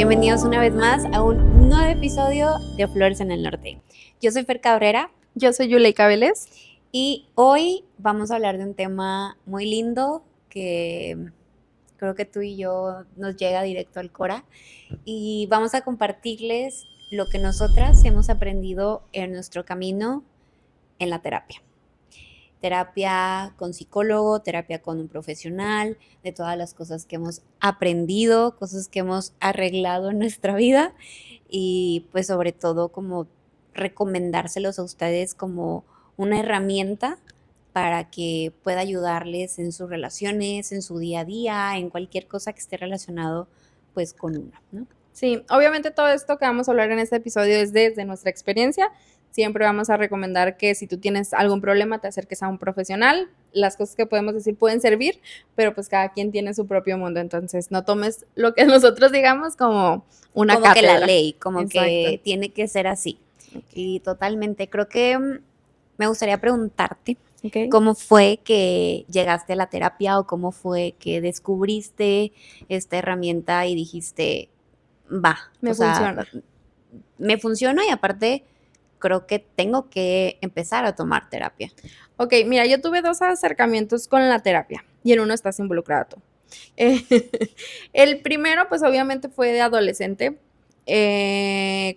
Bienvenidos una vez más a un nuevo episodio de Flores en el Norte. Yo soy Fer Cabrera. Yo soy Yuleika Vélez. Y hoy vamos a hablar de un tema muy lindo que creo que tú y yo nos llega directo al cora. Y vamos a compartirles lo que nosotras hemos aprendido en nuestro camino en la terapia. Terapia con psicólogo, terapia con un profesional, de todas las cosas que hemos aprendido, cosas que hemos arreglado en nuestra vida y pues sobre todo como recomendárselos a ustedes como una herramienta para que pueda ayudarles en sus relaciones, en su día a día, en cualquier cosa que esté relacionado pues con una, ¿no? Sí, obviamente todo esto que vamos a hablar en este episodio es desde nuestra experiencia. Siempre vamos a recomendar que si tú tienes algún problema te acerques a un profesional. Las cosas que podemos decir pueden servir, pero pues cada quien tiene su propio mundo. Entonces no tomes lo que nosotros digamos como una como cátedra. Que la ley, como Exacto. Que tiene que ser así. Y totalmente, creo que me gustaría preguntarte cómo fue que llegaste a la terapia o cómo fue que descubriste esta herramienta y dijiste, va, Me funciona. Me funciona y aparte creo que tengo que empezar a tomar terapia. Ok, mira, yo tuve 2 acercamientos con la terapia y en uno estás involucrada tú. El primero, pues obviamente fue de adolescente,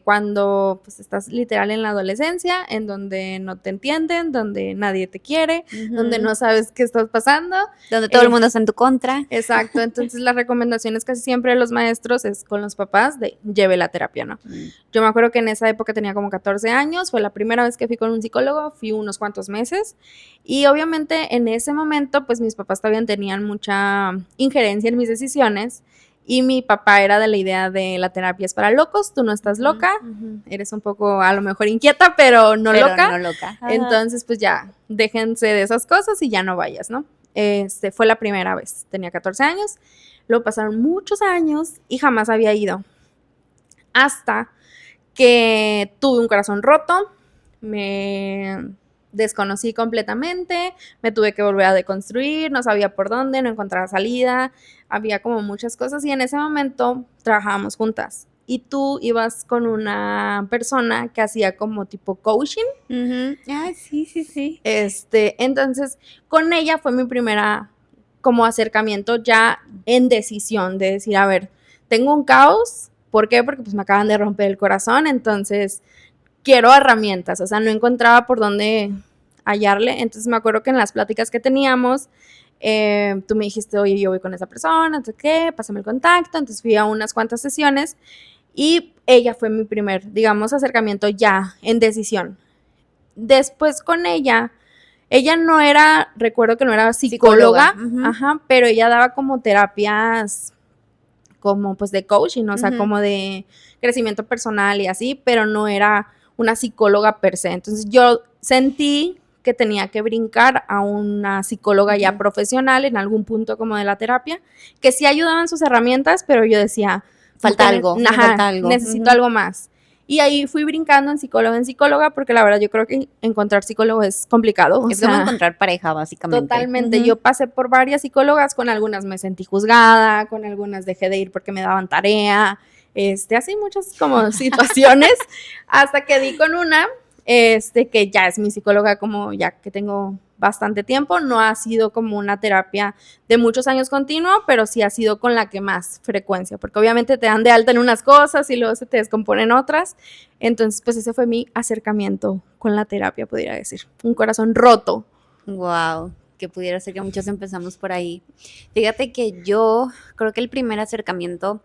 cuando pues estás literal en la adolescencia, en donde no te entienden, donde nadie te quiere, donde no sabes qué estás pasando. Donde todo el mundo está en tu contra. Exacto, entonces las recomendaciones casi siempre de los maestros es con los papás de lleve la terapia, ¿no? Yo me acuerdo que en esa época tenía como 14 años, fue la primera vez que fui con un psicólogo, fui unos cuantos meses y obviamente en ese momento pues mis papás todavía tenían mucha injerencia en mis decisiones y mi papá era de la idea de la terapia es para locos, tú no estás loca, eres un poco a lo mejor inquieta pero no loca. Entonces pues ya déjense de esas cosas y ya no vayas, ¿no? Fue la primera vez, tenía 14 años, luego pasaron muchos años y jamás había ido, hasta que tuve un corazón roto, me desconocí completamente, me tuve que volver a deconstruir, no sabía por dónde, no encontraba salida, había como muchas cosas y en ese momento trabajábamos juntas. Y tú ibas con una persona que hacía como tipo coaching. Ah, sí. Entonces, con ella fue mi primera como acercamiento ya en decisión de decir, a ver, tengo un caos. ¿Por qué? Porque pues me acaban de romper el corazón, entonces quiero herramientas. O sea, no encontraba por dónde hallarle. Entonces me acuerdo que en las pláticas que teníamos, tú me dijiste, oye, yo voy con esa persona, entonces, ¿qué? Pásame el contacto. Entonces fui a unas cuantas sesiones y ella fue mi primer, digamos, acercamiento ya en decisión. Después con ella no era, recuerdo que no era psicóloga. Pero ella daba como terapias como pues de coaching, o sea, como de crecimiento personal y así, pero no era una psicóloga per se. Entonces yo sentí que tenía que brincar a una psicóloga ya profesional en algún punto como de la terapia, que sí ayudaban sus herramientas, pero yo decía, falta algo. Necesito algo más. Y ahí fui brincando en psicóloga, porque la verdad yo creo que encontrar psicólogo es complicado. Es como encontrar pareja, básicamente. Totalmente. Yo pasé por varias psicólogas, con algunas me sentí juzgada, con algunas dejé de ir porque me daban tarea, así muchas como situaciones, hasta que di con una, que ya es mi psicóloga como ya que tengo bastante tiempo, no ha sido como una terapia de muchos años continuo, pero sí ha sido con la que más frecuencia, porque obviamente te dan de alta en unas cosas y luego se te descomponen otras. Entonces pues ese fue mi acercamiento con la terapia, podría decir, un corazón roto. Wow, que pudiera ser que muchos empezamos por ahí. Fíjate que yo creo que el primer acercamiento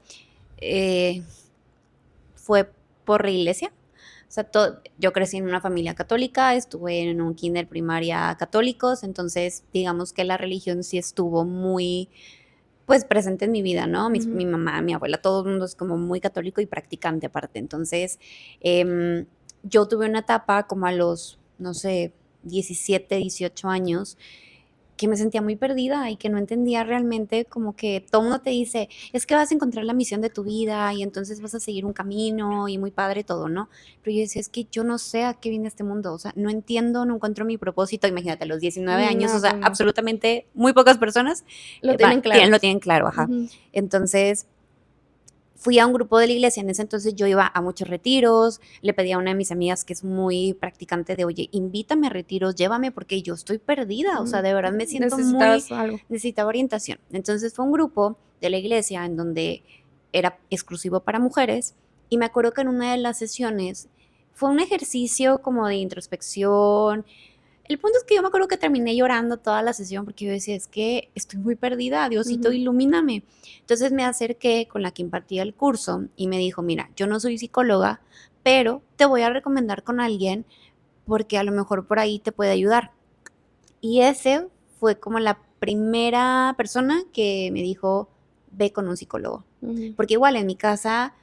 fue por la iglesia. O sea, yo crecí en una familia católica, estuve en un kinder primaria católicos, entonces digamos que la religión sí estuvo muy pues presente en mi vida, ¿no? Mi mamá, mi abuela, todo el mundo es como muy católico y practicante aparte. Entonces, yo tuve una etapa como a los, no sé, 17, 18 años, que me sentía muy perdida y que no entendía realmente, como que todo el mundo te dice, es que vas a encontrar la misión de tu vida y entonces vas a seguir un camino y muy padre todo, ¿no? Pero yo decía, es que yo no sé a qué viene este mundo, o sea, no entiendo, no encuentro mi propósito. Imagínate, a los 19 años, o sea, absolutamente muy pocas personas lo tienen claro. Lo tienen claro, ajá. Entonces, fui a un grupo de la iglesia, en ese entonces yo iba a muchos retiros, le pedí a una de mis amigas que es muy practicante de, oye, invítame a retiros, llévame porque yo estoy perdida, o sea, de verdad me siento muy, Necesitabas algo. necesitaba orientación. Entonces fue un grupo de la iglesia en donde era exclusivo para mujeres y me acuerdo que en una de las sesiones fue un ejercicio como de introspección. El punto es que yo me acuerdo que terminé llorando toda la sesión porque yo decía, es que estoy muy perdida, Diosito, ilumíname. Entonces me acerqué con la que impartía el curso y me dijo, mira, yo no soy psicóloga, pero te voy a recomendar con alguien porque a lo mejor por ahí te puede ayudar. Y ese fue como la primera persona que me dijo, ve con un psicólogo. Porque igual en mi casa,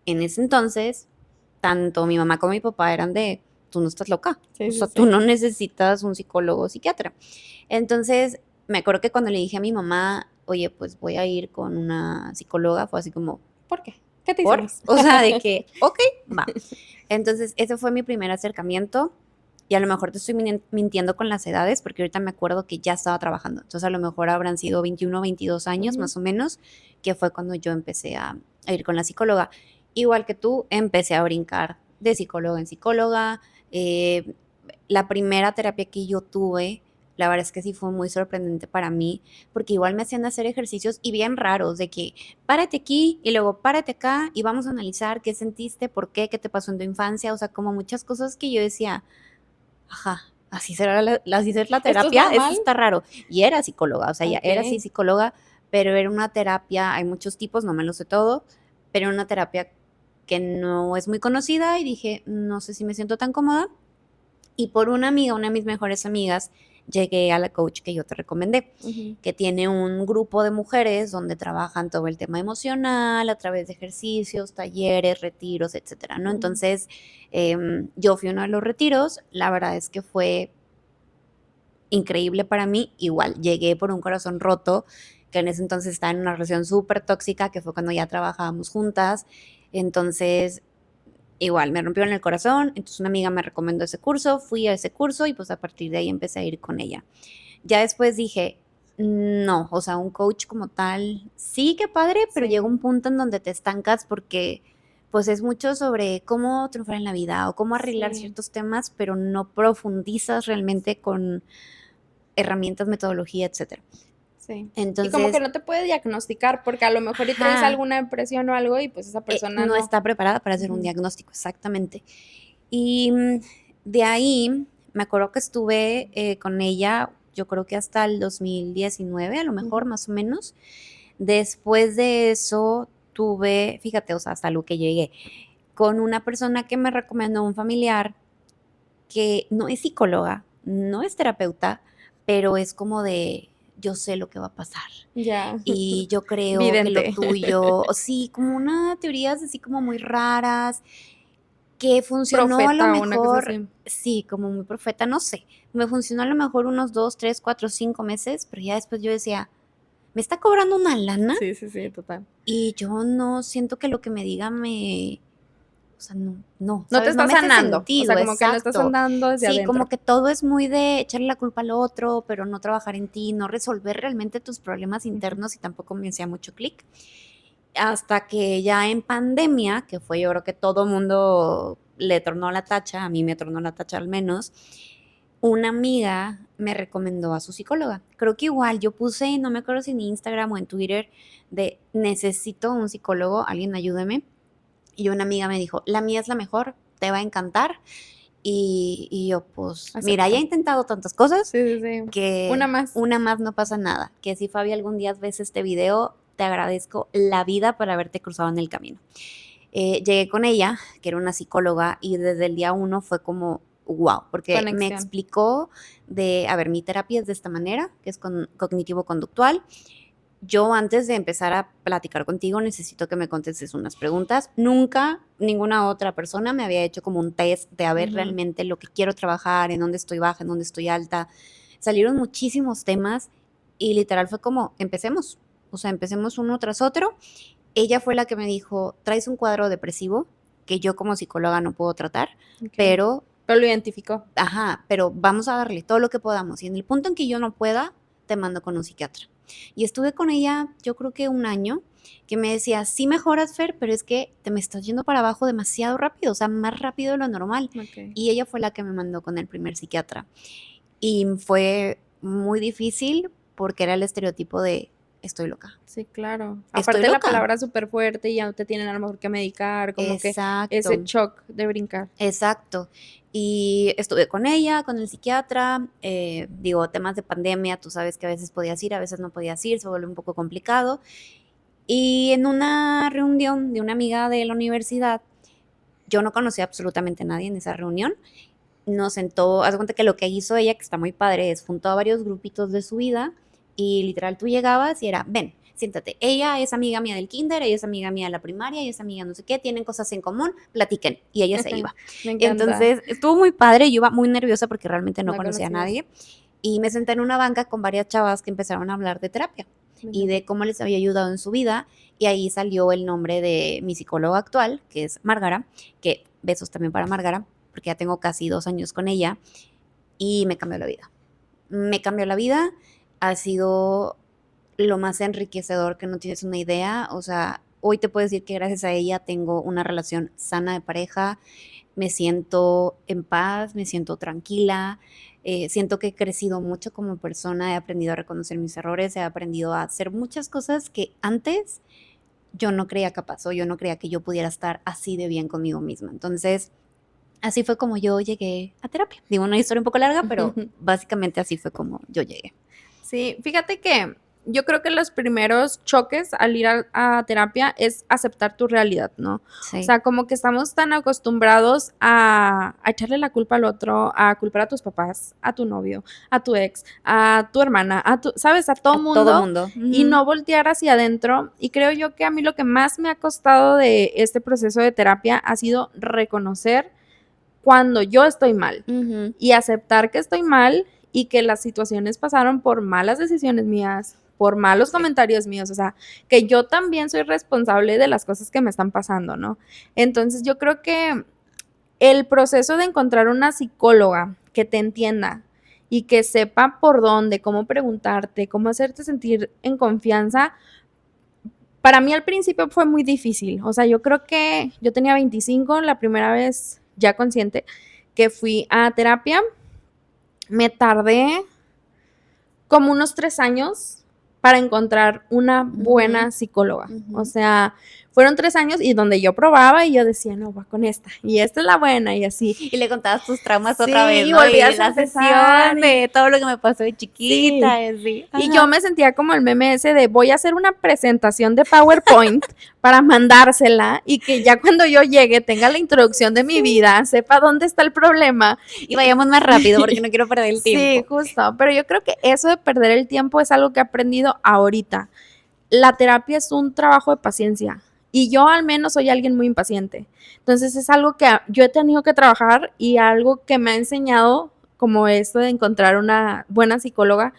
en ese entonces, tanto mi mamá como mi papá eran de, tú no estás loca, Sí, o sí, sea, sí. tú no necesitas un psicólogo o psiquiatra. Entonces, me acuerdo que cuando le dije a mi mamá, oye, pues voy a ir con una psicóloga, fue así como, ¿Por qué? ¿Qué te ¿por? hicimos? O sea, de que, ok, va. Entonces, ese fue mi primer acercamiento. Y a lo mejor te estoy mintiendo con las edades, porque ahorita me acuerdo que ya estaba trabajando. Entonces, a lo mejor habrán sido 21 o 22 años más o menos, que fue cuando yo empecé a ir con la psicóloga. Igual que tú, empecé a brincar de psicóloga en psicóloga. Eh, la primera terapia que yo tuve, la verdad es que sí fue muy sorprendente para mí, porque igual me hacían hacer ejercicios y bien raros, de que párate aquí y luego párate acá y vamos a analizar qué sentiste, por qué, qué te pasó en tu infancia, o sea, como muchas cosas que yo decía, ajá, así será así será la ¿Esto es terapia, eso normal? está raro. Y era psicóloga, o sea, ya era sí Ok. psicóloga, pero era una terapia, hay muchos tipos, no me lo sé todo, pero era una terapia que no es muy conocida y dije, no sé si me siento tan cómoda. Y por una amiga, una de mis mejores amigas, llegué a la coach que yo te recomendé, que tiene un grupo de mujeres donde trabajan todo el tema emocional a través de ejercicios, talleres, retiros, etcétera, ¿no? Entonces, yo fui a uno de los retiros, la verdad es que fue increíble para mí, igual, llegué por un corazón roto, que en ese entonces estaba en una relación súper tóxica, que fue cuando ya trabajábamos juntas, entonces igual, me rompió en el corazón, entonces una amiga me recomendó ese curso, fui a ese curso y pues a partir de ahí empecé a ir con ella. Ya después dije, no, o sea, un coach como tal, sí, qué padre, pero llega un Sí. punto en donde te estancas porque pues es mucho sobre cómo triunfar en la vida o cómo arreglar Sí. ciertos temas, pero no profundizas realmente con herramientas, metodología, etcétera. Sí. Y como que Entonces, no te puede diagnosticar, porque a lo mejor y traes ajá, alguna depresión o algo y pues esa persona no no. está preparada para hacer un diagnóstico, exactamente. Y de ahí me acuerdo que estuve con ella, yo creo que hasta el 2019, a lo mejor, más o menos. Después de eso tuve, fíjate, o sea, hasta lo que llegué, con una persona que me recomendó un familiar que no es psicóloga, no es terapeuta, pero es como de, yo sé lo que va a pasar. Ya. Y yo creo que lo Vidente. tuyo, o sí, como una teorías así como muy raras, que funcionó a lo Profeta, una cosa mejor, así. sí, como muy profeta, no sé, me funcionó a lo mejor unos 2, 3, 4, 5 meses, pero ya después yo decía, ¿me está cobrando una lana? Sí, sí, sí, total. Y yo no siento que lo que me diga me, o sea, no, No te ¿sabes? No está me hace sanando, o sea, sentido, como que no estás exacto. andando desde Sí, como adentro. que todo es muy de echarle la culpa al otro, pero no trabajar en ti, no resolver realmente tus problemas internos y tampoco me hacía mucho clic. Hasta que ya en pandemia, que fue yo creo que todo mundo le tornó la tacha, a mí me tornó la tacha al menos, una amiga me recomendó a su psicóloga. Creo que igual yo puse, no me acuerdo si en Instagram o en Twitter, de necesito un psicólogo, alguien ayúdeme. Y una amiga me dijo, la mía es la mejor, te va a encantar. Y yo, pues, mira, ya he Acepto. intentado tantas cosas Sí, sí, sí. Una que más. una más no pasa nada. Que si Fabi algún día ves este video, te agradezco la vida por haberte cruzado en el camino. Llegué con ella, que era una psicóloga, y desde el día uno fue como, wow, porque me Conexión. explicó de, a ver, mi terapia es de esta manera, que es cognitivo-conductual. Yo antes de empezar a platicar contigo necesito que me contestes unas preguntas. Nunca ninguna otra persona me había hecho como un test de a ver realmente lo que quiero trabajar, en dónde estoy baja, en dónde estoy alta. Salieron muchísimos temas y literal fue como, empecemos. O sea, empecemos uno tras otro. Ella fue la que me dijo, traes un cuadro depresivo que yo como psicóloga no puedo tratar, Ok. pero, Pero lo identificó. ajá, pero vamos a darle todo lo que podamos. Y en el punto en que yo no pueda, te mando con un psiquiatra. Y estuve con ella, yo creo que un año. que me decía, sí mejoras, Fer, pero es que te me estás yendo para abajo demasiado rápido, o sea, más rápido de lo normal. Ok. Y ella fue la que me mandó con el primer psiquiatra. Y fue muy difícil porque era el estereotipo de estoy loca. Sí, claro. Estoy Aparte la loca. palabra es súper fuerte y ya te tienen a lo mejor que medicar, como que Exacto. ese shock de brincar. Exacto. Y estuve con ella, con el psiquiatra, digo, temas de pandemia, tú sabes que a veces podías ir, a veces no podías ir, se vuelve un poco complicado. Y en una reunión de una amiga de la universidad, yo no conocía absolutamente a nadie en esa reunión, nos sentó, haz de cuenta que lo que hizo ella, que está muy padre, es juntó a varios grupitos de su vida y literal tú llegabas y era, ven, siéntate, ella es amiga mía del kinder, ella es amiga mía de la primaria, ella es amiga no sé qué, tienen cosas en común, platiquen, y ella se iba. Me encanta. Entonces estuvo muy padre, yo iba muy nerviosa porque realmente no No conocía a conocías. nadie y me senté en una banca con varias chavas que empezaron a hablar de terapia y de cómo les había ayudado en su vida y ahí salió el nombre de mi psicóloga actual, que es Márgara, que besos también para Márgara, porque ya tengo casi 2 años con ella y me cambió la vida. Me cambió la vida, ha sido lo más enriquecedor que no tienes una idea, o sea, hoy te puedo decir que gracias a ella tengo una relación sana de pareja, me siento en paz, me siento tranquila, siento que he crecido mucho como persona, he aprendido a reconocer mis errores, he aprendido a hacer muchas cosas que antes yo no creía capaz o yo no creía que yo pudiera estar así de bien conmigo misma. Entonces, así fue como yo llegué a terapia. Digo, una historia un poco larga, pero básicamente así fue como yo llegué. Sí, fíjate que yo creo que los primeros choques al ir a terapia es aceptar tu realidad, ¿no? Sí. O sea, como que estamos tan acostumbrados a echarle la culpa al otro, a culpar a tus papás, a tu novio, a tu ex, a tu hermana, ¿sabes? A todo mundo. Todo mundo. Y no voltear hacia adentro. Y creo yo que a mí lo que más me ha costado de este proceso de terapia ha sido reconocer cuando yo estoy mal y aceptar que estoy mal y que las situaciones pasaron por malas decisiones mías, por malos comentarios míos, o sea, que yo también soy responsable de las cosas que me están pasando, ¿no? Entonces yo creo que el proceso de encontrar una psicóloga que te entienda y que sepa por dónde, cómo preguntarte, cómo hacerte sentir en confianza, para mí al principio fue muy difícil. O sea, yo creo que yo tenía 25 la primera vez ya consciente que fui a terapia. Me tardé como unos 3 años para encontrar una buena psicóloga. O sea, fueron 3 años y donde yo probaba y yo decía, no, va con esta. Y esta es la buena y así. Y le contabas tus traumas Sí, otra vez, y ¿no? volvías Y a la empezar, sesión de todo lo que me pasó de chiquita. Sí. Así. Y yo me sentía como el meme ese de voy a hacer una presentación de PowerPoint para mandársela y que ya cuando yo llegue tenga la introducción de mi vida, sepa dónde está el problema. Y vayamos más rápido porque no quiero perder el Sí, tiempo. justo. Pero yo creo que eso de perder el tiempo es algo que he aprendido ahorita. La terapia es un trabajo de paciencia. Y yo al menos soy alguien muy impaciente. Entonces es algo que yo he tenido que trabajar y algo que me ha enseñado como esto de encontrar una buena psicóloga.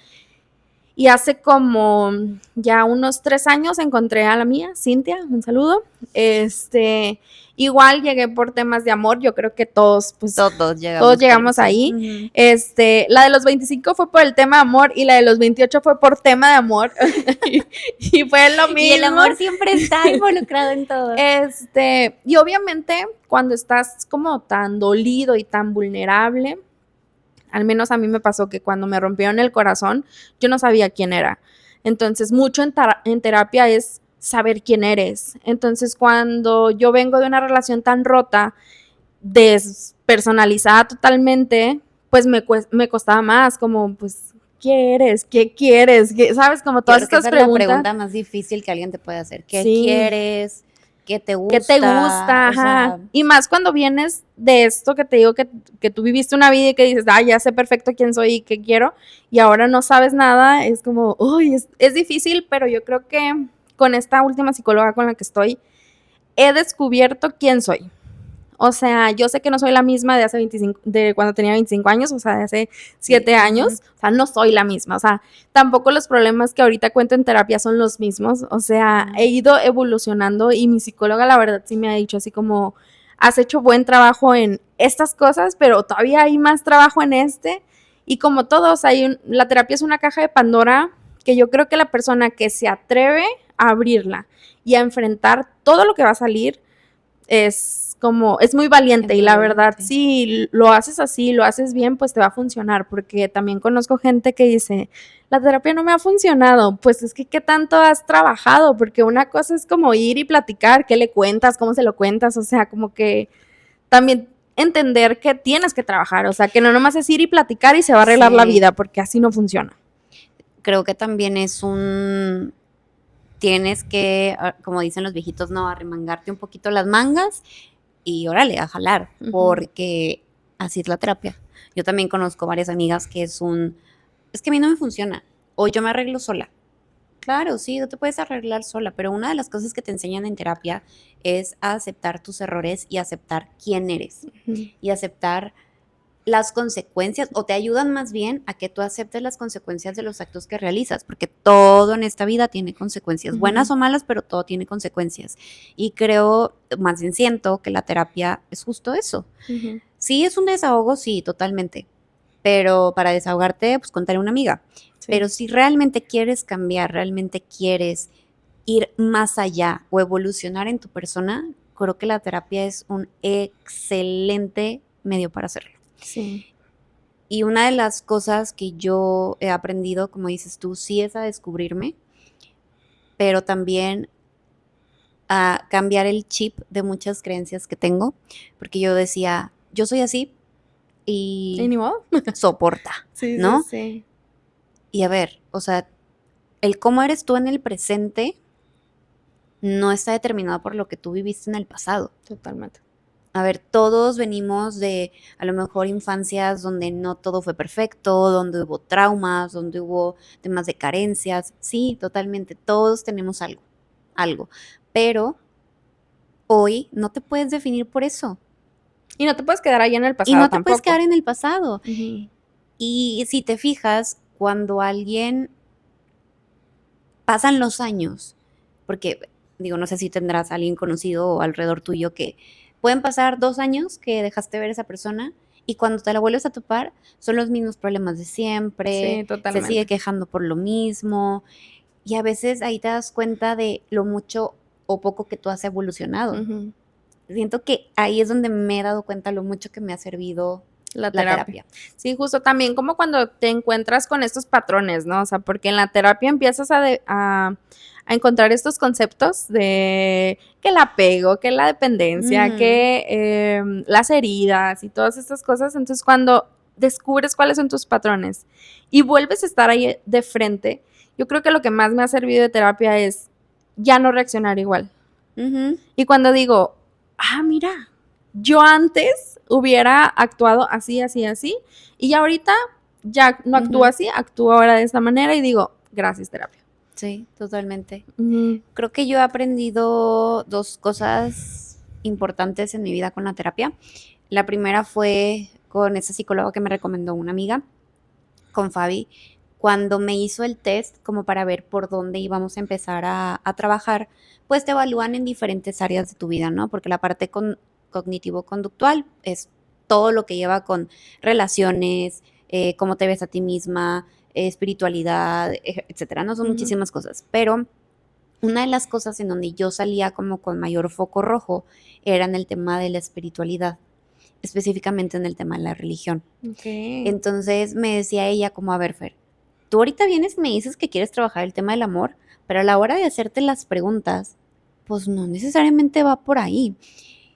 Y hace como ya unos 3 años encontré a la mía, Cintia, un saludo. Igual llegué por temas de amor, yo creo que todos, pues, Todos llegamos ahí. La de los 25 fue por el tema de amor y la de los 28 fue por tema de amor. y fue lo mismo. Y el amor siempre está involucrado en todo. Y obviamente cuando estás como tan dolido y tan vulnerable, al menos a mí me pasó que cuando me rompieron el corazón, yo no sabía quién era. Entonces, mucho en terapia es saber quién eres. Entonces, cuando yo vengo de una relación tan rota, despersonalizada totalmente, pues me costaba más, como, pues, ¿qué eres? ¿Qué quieres? ¿Sabes? Como todas estas preguntas. Es la pregunta más difícil que alguien te puede hacer. ¿Qué quieres? ¿Qué te gusta? ¿Qué te gusta? Ajá. O sea, y más cuando vienes de esto que te digo que tú viviste una vida y que dices, ya sé perfecto quién soy y qué quiero, y ahora no sabes nada, es como, uy, es difícil, pero yo creo que con esta última psicóloga con la que estoy, he descubierto quién soy. O sea, yo sé que no soy la misma de cuando tenía 25 años, o sea, de hace 7 años, o sea, no soy la misma, o sea, tampoco los problemas que ahorita cuento en terapia son los mismos, o sea, he ido evolucionando y mi psicóloga la verdad sí me ha dicho así como, has hecho buen trabajo en estas cosas, pero todavía hay más trabajo en y como todos, la terapia es una caja de Pandora que yo creo que la persona que se atreve a abrirla y a enfrentar todo lo que va a salir es como, es muy valiente Es y muy la verdad, valiente. si lo haces así, lo haces bien, pues te va a funcionar, porque también conozco gente que dice, la terapia no me ha funcionado, pues es que qué tanto has trabajado, porque una cosa es como ir y platicar, qué le cuentas, cómo se lo cuentas, o sea, como que también entender que tienes que trabajar, o sea, que no nomás es ir y platicar y se va a arreglar la Sí, vida, porque así no funciona. creo que también tienes que, como dicen los viejitos, no, arremangarte un poquito las mangas y órale, a jalar, porque así es la terapia. Yo también conozco varias amigas que es que a mí no me funciona, o yo me arreglo sola. Claro, sí, no te puedes arreglar sola, pero una de las cosas que te enseñan en terapia es a aceptar tus errores y aceptar quién eres y aceptar las consecuencias, o te ayudan más bien a que tú aceptes las consecuencias de los actos que realizas, porque todo en esta vida tiene consecuencias, buenas o malas, pero todo tiene consecuencias. Y creo, más bien siento que la terapia es justo eso. Sí, es un desahogo, sí, totalmente, pero para desahogarte, pues contaré a una amiga. Sí. Pero si realmente quieres cambiar, realmente quieres ir más allá o evolucionar en tu persona, creo que la terapia es un excelente medio para hacerlo. Sí. Y una de las cosas que yo he aprendido, como dices tú, sí es a descubrirme, pero también a cambiar el chip de muchas creencias que tengo, porque yo decía, yo soy así ¿Y y ni modo? soporta, Sí, sí, ¿no? sí. Y a ver, o sea, el cómo eres tú en el presente no está determinado por lo que tú viviste en el pasado. Totalmente. A ver, todos venimos de a lo mejor infancias donde no todo fue perfecto, donde hubo traumas, donde hubo temas de carencias. Sí, totalmente, todos tenemos algo, algo. Pero hoy no te puedes definir por eso. Y no te puedes quedar ahí en el Y pasado no te puedes tampoco. quedar en el pasado. Ujú. Y si te fijas, cuando alguien pasan los años, porque digo, no sé si tendrás a alguien conocido o alrededor tuyo que pueden pasar 2 años que dejaste ver a esa persona y cuando te la vuelves a topar son los mismos problemas de siempre, Sí, se sigue totalmente. quejando por lo mismo y a veces ahí te das cuenta de lo mucho o poco que tú has evolucionado. Ujú. Siento que ahí es donde me he dado cuenta lo mucho que me ha servido La la terapia. terapia. Sí, justo también como cuando te encuentras con estos patrones, ¿no? O sea, porque en la terapia empiezas a encontrar estos conceptos de que el apego, que la dependencia, que las heridas y todas estas cosas. Entonces, cuando descubres cuáles son tus patrones y vuelves a estar ahí de frente, yo creo que lo que más me ha servido de terapia es ya no reaccionar igual. Ujú. Y cuando digo, mira, yo antes hubiera actuado así, así, así, y ya ahorita ya no actúo Ujú. así, actúo ahora de esta manera y digo, gracias terapia. Sí, totalmente. Ujú. Creo que yo he aprendido 2 cosas importantes en mi vida con la terapia. La primera fue con esa psicóloga que me recomendó una amiga, con Fabi, cuando me hizo el test como para ver por dónde íbamos a empezar a trabajar, pues te evalúan en diferentes áreas de tu vida, ¿no? Porque la parte cognitivo-conductual es todo lo que lleva con relaciones, cómo te ves a ti misma, espiritualidad, etcétera, ¿no? Son muchísimas cosas, pero una de las cosas en donde yo salía como con mayor foco rojo era en el tema de la espiritualidad, específicamente en el tema de la religión. Ok. Entonces me decía ella como, a ver, Fer, tú ahorita vienes y me dices que quieres trabajar el tema del amor, pero a la hora de hacerte las preguntas, pues no necesariamente va por ahí.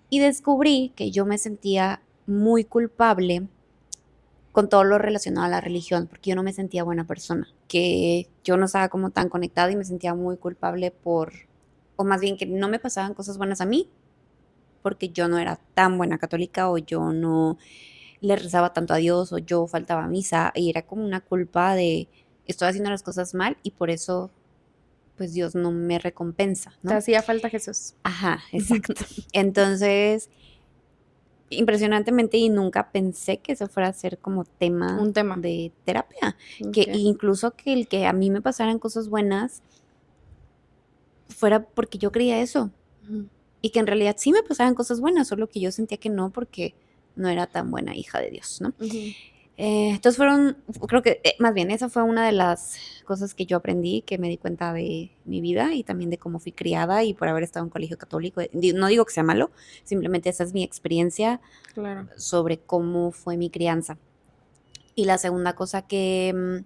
Y descubrí que yo me sentía muy culpable con todo lo relacionado a la religión, porque yo no me sentía buena persona, que yo no estaba como tan conectada y me sentía muy culpable o más bien que no me pasaban cosas buenas a mí, porque yo no era tan buena católica o yo no le rezaba tanto a Dios o yo faltaba a misa y era como una culpa de estoy haciendo las cosas mal y por eso pues Dios no me recompensa, Te ¿no? hacía falta Jesús. Ajá, exacto. Entonces, impresionantemente y nunca pensé que eso fuera a ser como tema Un tema. de terapia, que Ok. incluso que el que a mí me pasaran cosas buenas fuera porque yo creía eso Ujú. y que en realidad sí me pasaban cosas buenas, solo que yo sentía que no porque no era tan buena hija de Dios, ¿no? Ujú. Entonces creo que más bien esa fue una de las cosas que yo aprendí, que me di cuenta de mi vida y también de cómo fui criada y por haber estado en un colegio católico. No digo que sea malo, simplemente esa es mi experiencia Claro. sobre cómo fue mi crianza. Y la segunda cosa que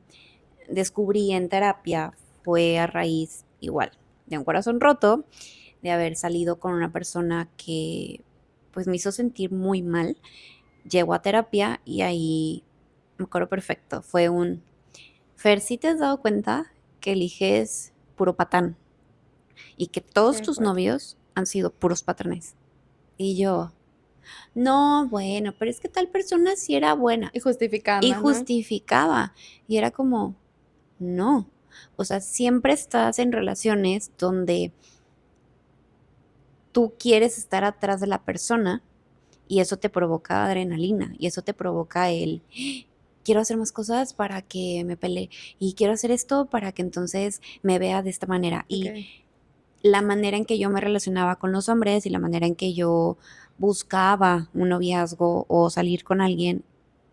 descubrí en terapia fue a raíz igual de un corazón roto, de haber salido con una persona que pues me hizo sentir muy mal. Llego a terapia y ahí me acuerdo perfecto, fue Fer, ¿sí te has dado cuenta que eliges puro patán y que todos Qué tus fuerte. novios han sido puros patrones? Y yo, no, bueno, pero es que tal persona sí era buena. Y justificando, Y ¿no? justificaba. Y era como, no. O sea, siempre estás en relaciones donde tú quieres estar atrás de la persona y eso te provoca adrenalina y eso te provoca quiero hacer más cosas para que me pelee y quiero hacer esto para que entonces me vea de esta manera. Y Ok. la manera en que yo me relacionaba con los hombres y la manera en que yo buscaba un noviazgo o salir con alguien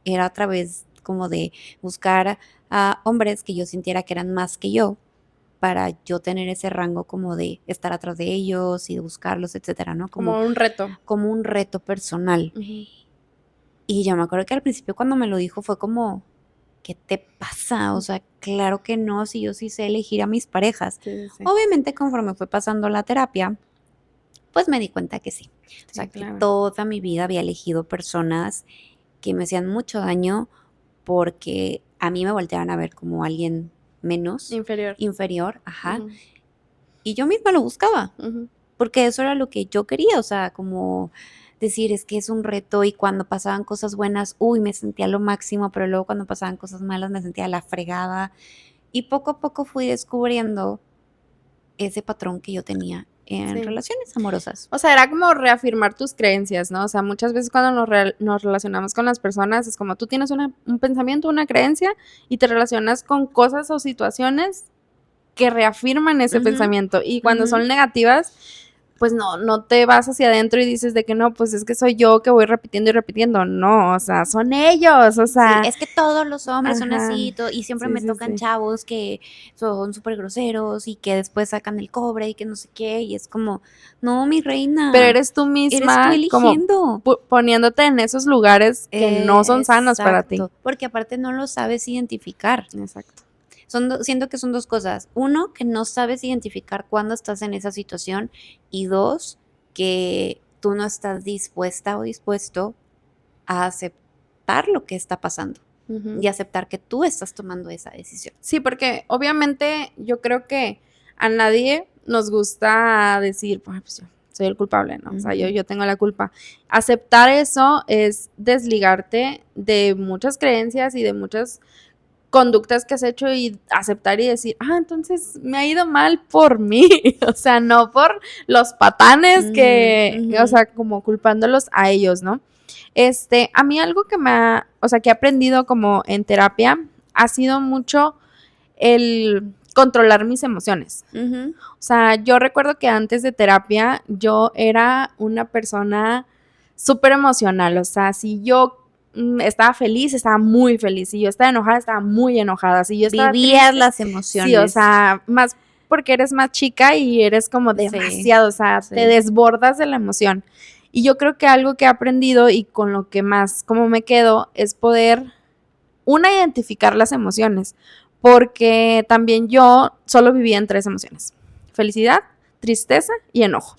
era a través como de buscar a hombres que yo sintiera que eran más que yo para yo tener ese rango como de estar atrás de ellos y de buscarlos, etcétera, ¿no? Como un reto. Como un reto personal. Ujú. Y yo me acuerdo que al principio cuando me lo dijo fue como, ¿qué te pasa? O sea, claro que no, si yo sí sé elegir a mis parejas. Sí, sí, sí. Obviamente conforme fue pasando la terapia, pues me di cuenta que sí. O sea, Sí, que claro. toda mi vida había elegido personas que me hacían mucho daño porque a mí me volteaban a ver como alguien menos, Inferior. inferior, ajá. Ujú, Y yo misma lo buscaba, ujú. porque eso era lo que yo quería, o sea, como decir, es que es un reto y cuando pasaban cosas buenas, uy, me sentía lo máximo, pero luego cuando pasaban cosas malas me sentía la fregada. Y poco a poco fui descubriendo ese patrón que yo tenía en Sí. relaciones amorosas. O sea, era como reafirmar tus creencias, ¿no? O sea, muchas veces cuando nos relacionamos con las personas es como tú tienes un pensamiento, una creencia y te relacionas con cosas o situaciones que reafirman ese Ujú, pensamiento. Y cuando ujú. son negativas, pues no te vas hacia adentro y dices de que no, pues es que soy yo que voy repitiendo y repitiendo. No, o sea, son ellos, o Sí, sea, es que todos los hombres son ajá, así y siempre sí, me sí, tocan sí. chavos que son súper groseros y que después sacan el cobre y que no sé qué. Y es como, no, mi Pero reina, eres tú eres tú misma como eligiendo. poniéndote en esos lugares que no son sanos para ti. Exacto, porque aparte no lo sabes identificar. Exacto. Siento que son dos cosas. Uno, que no sabes identificar cuándo estás en esa situación. Y dos, que tú no estás dispuesta o dispuesto a aceptar lo que está pasando Ujú. y aceptar que tú estás tomando esa decisión. Sí, porque obviamente yo creo que a nadie nos gusta decir, pues yo soy el culpable, ¿no? O sea, Ujú. yo tengo la culpa. Aceptar eso es desligarte de muchas creencias y de muchas conductas que has hecho y aceptar y decir, entonces me ha ido mal por mí, o sea, no por los patanes Ujú, o ujú. sea, como culpándolos a ellos, ¿no? A mí algo o sea, que he aprendido como en terapia ha sido mucho el controlar mis emociones. Ujú. O sea, yo recuerdo que antes de terapia yo era una persona súper emocional. O sea, si yo estaba feliz, estaba muy feliz. Si yo estaba enojada, estaba muy enojada. Si yo estaba Vivías triste, las sí, o emociones. sea, más porque eres más chica y eres como Sí, demasiado, o sea, te sí. desbordas de la emoción. Y yo creo que algo que he aprendido y con lo que más como me quedo es poder identificar las emociones, porque también yo solo vivía en 3 emociones: felicidad, tristeza y enojo.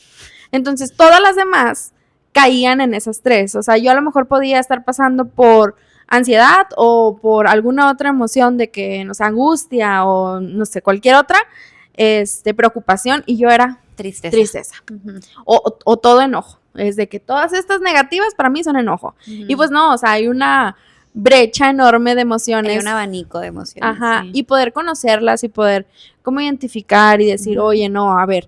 Entonces todas las demás caían en esas 3. O sea, yo a lo mejor podía estar pasando por ansiedad o por alguna otra emoción de que, no sé, angustia o no sé, cualquier otra preocupación, y yo era tristeza. Ujú, O todo enojo. Es de que todas estas negativas para mí son enojo. ujú. Y pues no, o sea, hay una brecha enorme de Hay emociones. un abanico de emociones. Ajá, Sí. y poder conocerlas y poder como identificar y decir, Ujú. oye, no, a ver,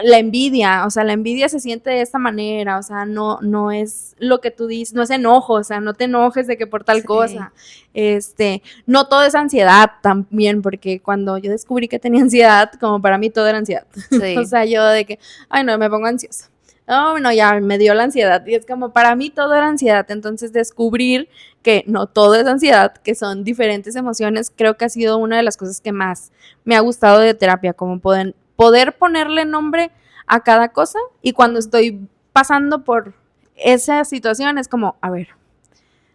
la envidia, o sea, la envidia se siente de esta manera, o sea, no es lo que tú dices, no es enojo, o sea, no te enojes de que por tal Sí. cosa. No todo es ansiedad también, porque cuando yo descubrí que tenía ansiedad, como para mí todo era ansiedad. Sí. O sea, yo de que, ay, no, me pongo ansiosa. Oh, no, ya me dio la ansiedad. Y es como, para mí todo era ansiedad. Entonces, descubrir que no todo es ansiedad, que son diferentes emociones, creo que ha sido una de las cosas que más me ha gustado de terapia, como poder ponerle nombre a cada cosa. Y cuando estoy pasando por esa situación, es como, a ver,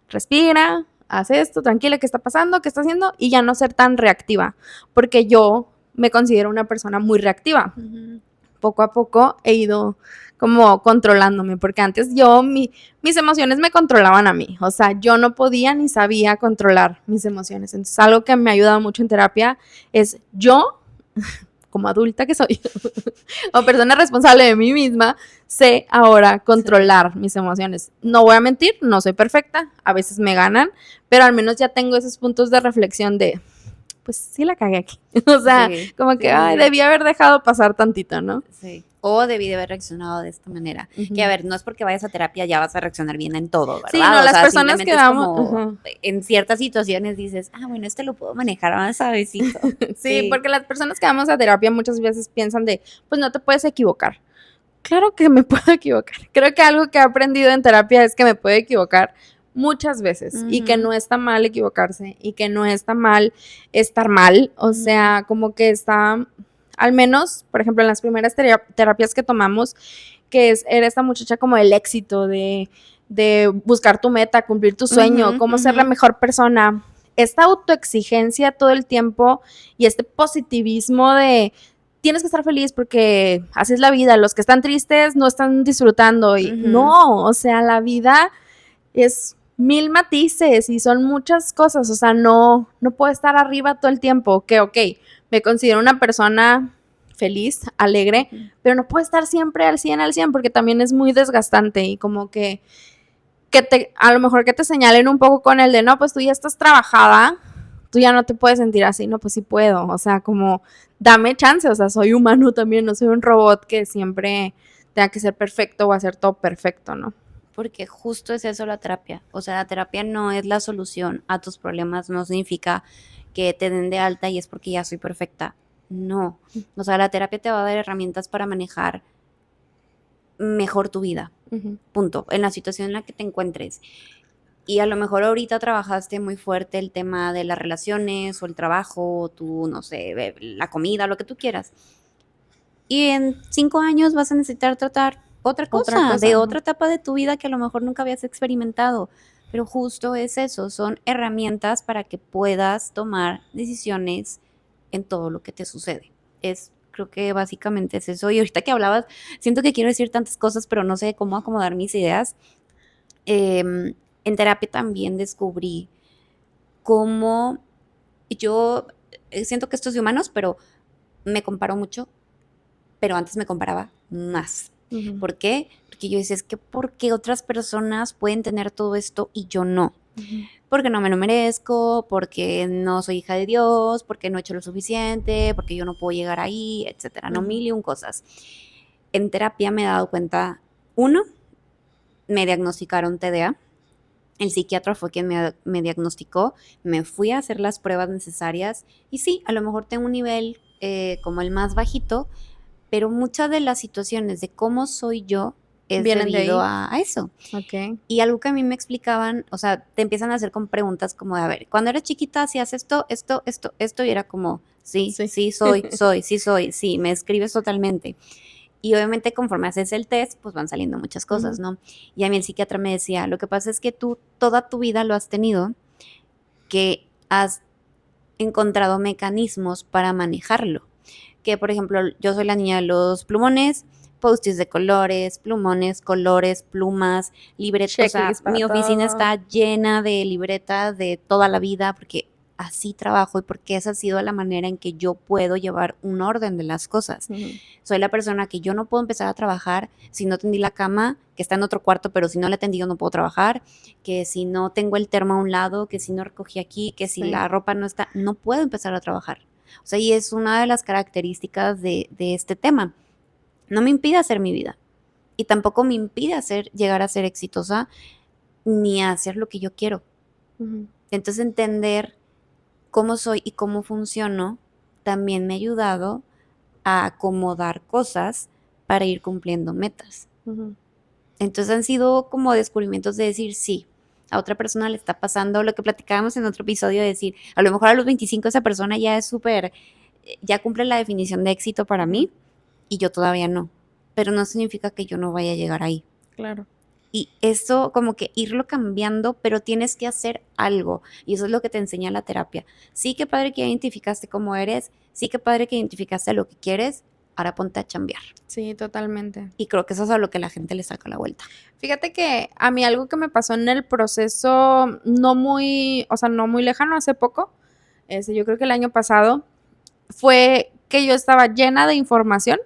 respira, haz esto, tranquila, ¿qué está pasando? ¿Qué está haciendo? Y ya no ser tan reactiva, porque yo me considero una persona muy reactiva. Poco a poco he ido como controlándome, porque antes mis emociones me controlaban a mí, o sea, yo no podía ni sabía controlar mis emociones. Entonces, algo que me ha ayudado mucho en terapia es yo, como adulta que soy, o persona responsable de mí misma, sé ahora controlar mis emociones. No voy a mentir, no soy perfecta, a veces me ganan, pero al menos ya tengo esos puntos de reflexión de, pues sí la cagué aquí. O sea, Sí, como que, sí, ay, sí. debí haber dejado pasar tantito, ¿no? Sí. O debí de haber reaccionado de esta manera. Que a ver, no es porque vayas a terapia ya vas a reaccionar bien en todo, Sí, no, ¿verdad? O las sea, personas que simplemente es vamos, como en ciertas situaciones dices, ah, bueno, este lo puedo manejar más suavecito. sí, Sí. porque las personas que vamos a terapia muchas veces piensan de, pues no te puedes equivocar. Claro que me puedo equivocar. Creo que algo que he aprendido en terapia es que me puedo equivocar muchas veces y que no está mal equivocarse y que no está mal estar mal. O sea, como que está, al menos, por ejemplo, en las primeras terapias que tomamos, era esta muchacha como el éxito de buscar tu meta, cumplir tu sueño, cómo ser la mejor persona. Esta autoexigencia todo el tiempo y este positivismo de tienes que estar feliz porque así es la vida, los que están tristes no están disfrutando y no, o sea, la vida es mil matices y son muchas cosas, o sea, no puedo estar arriba todo el tiempo, que ok, me considero una persona feliz, alegre, pero no puedo estar siempre al 100 porque también es muy desgastante y como que a lo mejor que te señalen un poco con el de, no, pues tú ya estás trabajada, tú ya no te puedes sentir así, no, pues sí puedo, o sea, como dame chance, o sea, soy humano también, no soy un robot que siempre tenga que ser perfecto o hacer todo perfecto, ¿no? Porque justo es eso la terapia. O sea, la terapia no es la solución a tus problemas, no significa que te den de alta y es porque ya soy perfecta. No. O sea, la terapia te va a dar herramientas para manejar mejor tu vida. Punto. En la situación en la que te encuentres. Y a lo mejor ahorita trabajaste muy fuerte el tema de las relaciones o el trabajo, o tu, no sé, la comida, lo que tú quieras. Y en 5 años vas a necesitar tratar otra cosa, de otra etapa de tu vida que a lo mejor nunca habías experimentado. Pero justo es eso, son herramientas para que puedas tomar decisiones en todo lo que te sucede. Creo que básicamente es eso. Y ahorita que hablabas, siento que quiero decir tantas cosas, pero no sé cómo acomodar mis ideas. En terapia también descubrí cómo yo siento que esto es de humanos, pero me comparo mucho, pero antes me comparaba más. ¿Por qué? Porque yo decía, es que ¿por qué otras personas pueden tener todo esto y yo no? Porque no me lo merezco, porque no soy hija de Dios, porque no he hecho lo suficiente, porque yo no puedo llegar ahí, etcétera, no, mil y un cosas. En terapia me he dado cuenta, uno, me diagnosticaron TDA. El psiquiatra fue quien me diagnosticó, me fui a hacer las pruebas necesarias y sí, a lo mejor tengo un nivel como el más bajito, pero muchas de las situaciones de cómo soy yo es Vienen debido de a eso. Ok. Y algo que a mí me explicaban, o sea, te empiezan a hacer con preguntas como de, a ver, cuando eras chiquita hacías esto, y era como, sí, sí, me escribes totalmente. Y obviamente conforme haces el test, pues van saliendo muchas cosas, ¿no? Y a mí el psiquiatra me decía, lo que pasa es que tú toda tu vida lo has tenido, que has encontrado mecanismos para manejarlo. Que, por ejemplo, yo soy la niña de los plumones, post-its de colores, plumones, colores, plumas, libretas. O sea, mi oficina está llena de libretas de toda la vida porque así trabajo y porque esa ha sido la manera en que yo puedo llevar un orden de las cosas. Soy la persona que yo no puedo empezar a trabajar si no tendí la cama, que está en otro cuarto, pero si no la he tendido no puedo trabajar, que si no tengo el termo a un lado, que si no recogí aquí, que si la ropa no está, no puedo empezar a trabajar. O sea, y es una de las características de este tema. No me impide hacer mi vida y tampoco me impide llegar a ser exitosa ni a hacer lo que yo quiero. Entonces, entender cómo soy y cómo funciono también me ha ayudado a acomodar cosas para ir cumpliendo metas. Ujú. Entonces han sido como descubrimientos de decir, sí, a otra persona le está pasando lo que platicábamos en otro episodio, de decir, a lo mejor a los 25 esa persona ya es súper, ya cumple la definición de éxito para Ujú. mí y yo todavía no, pero no significa que yo no vaya a llegar ahí. Claro. Y eso como que irlo cambiando, pero tienes que hacer algo. Y eso es lo que te enseña la terapia. Sí, que padre que ya identificaste cómo eres, sí, que padre que identificaste lo que quieres, ahora ponte a chambear. Sí, totalmente. Y creo que eso es a lo que la gente le saca la vuelta. Fíjate que a mí algo que me pasó en el proceso no muy, o sea, no muy lejano, hace poco, yo creo que el año pasado, fue que yo estaba llena de información,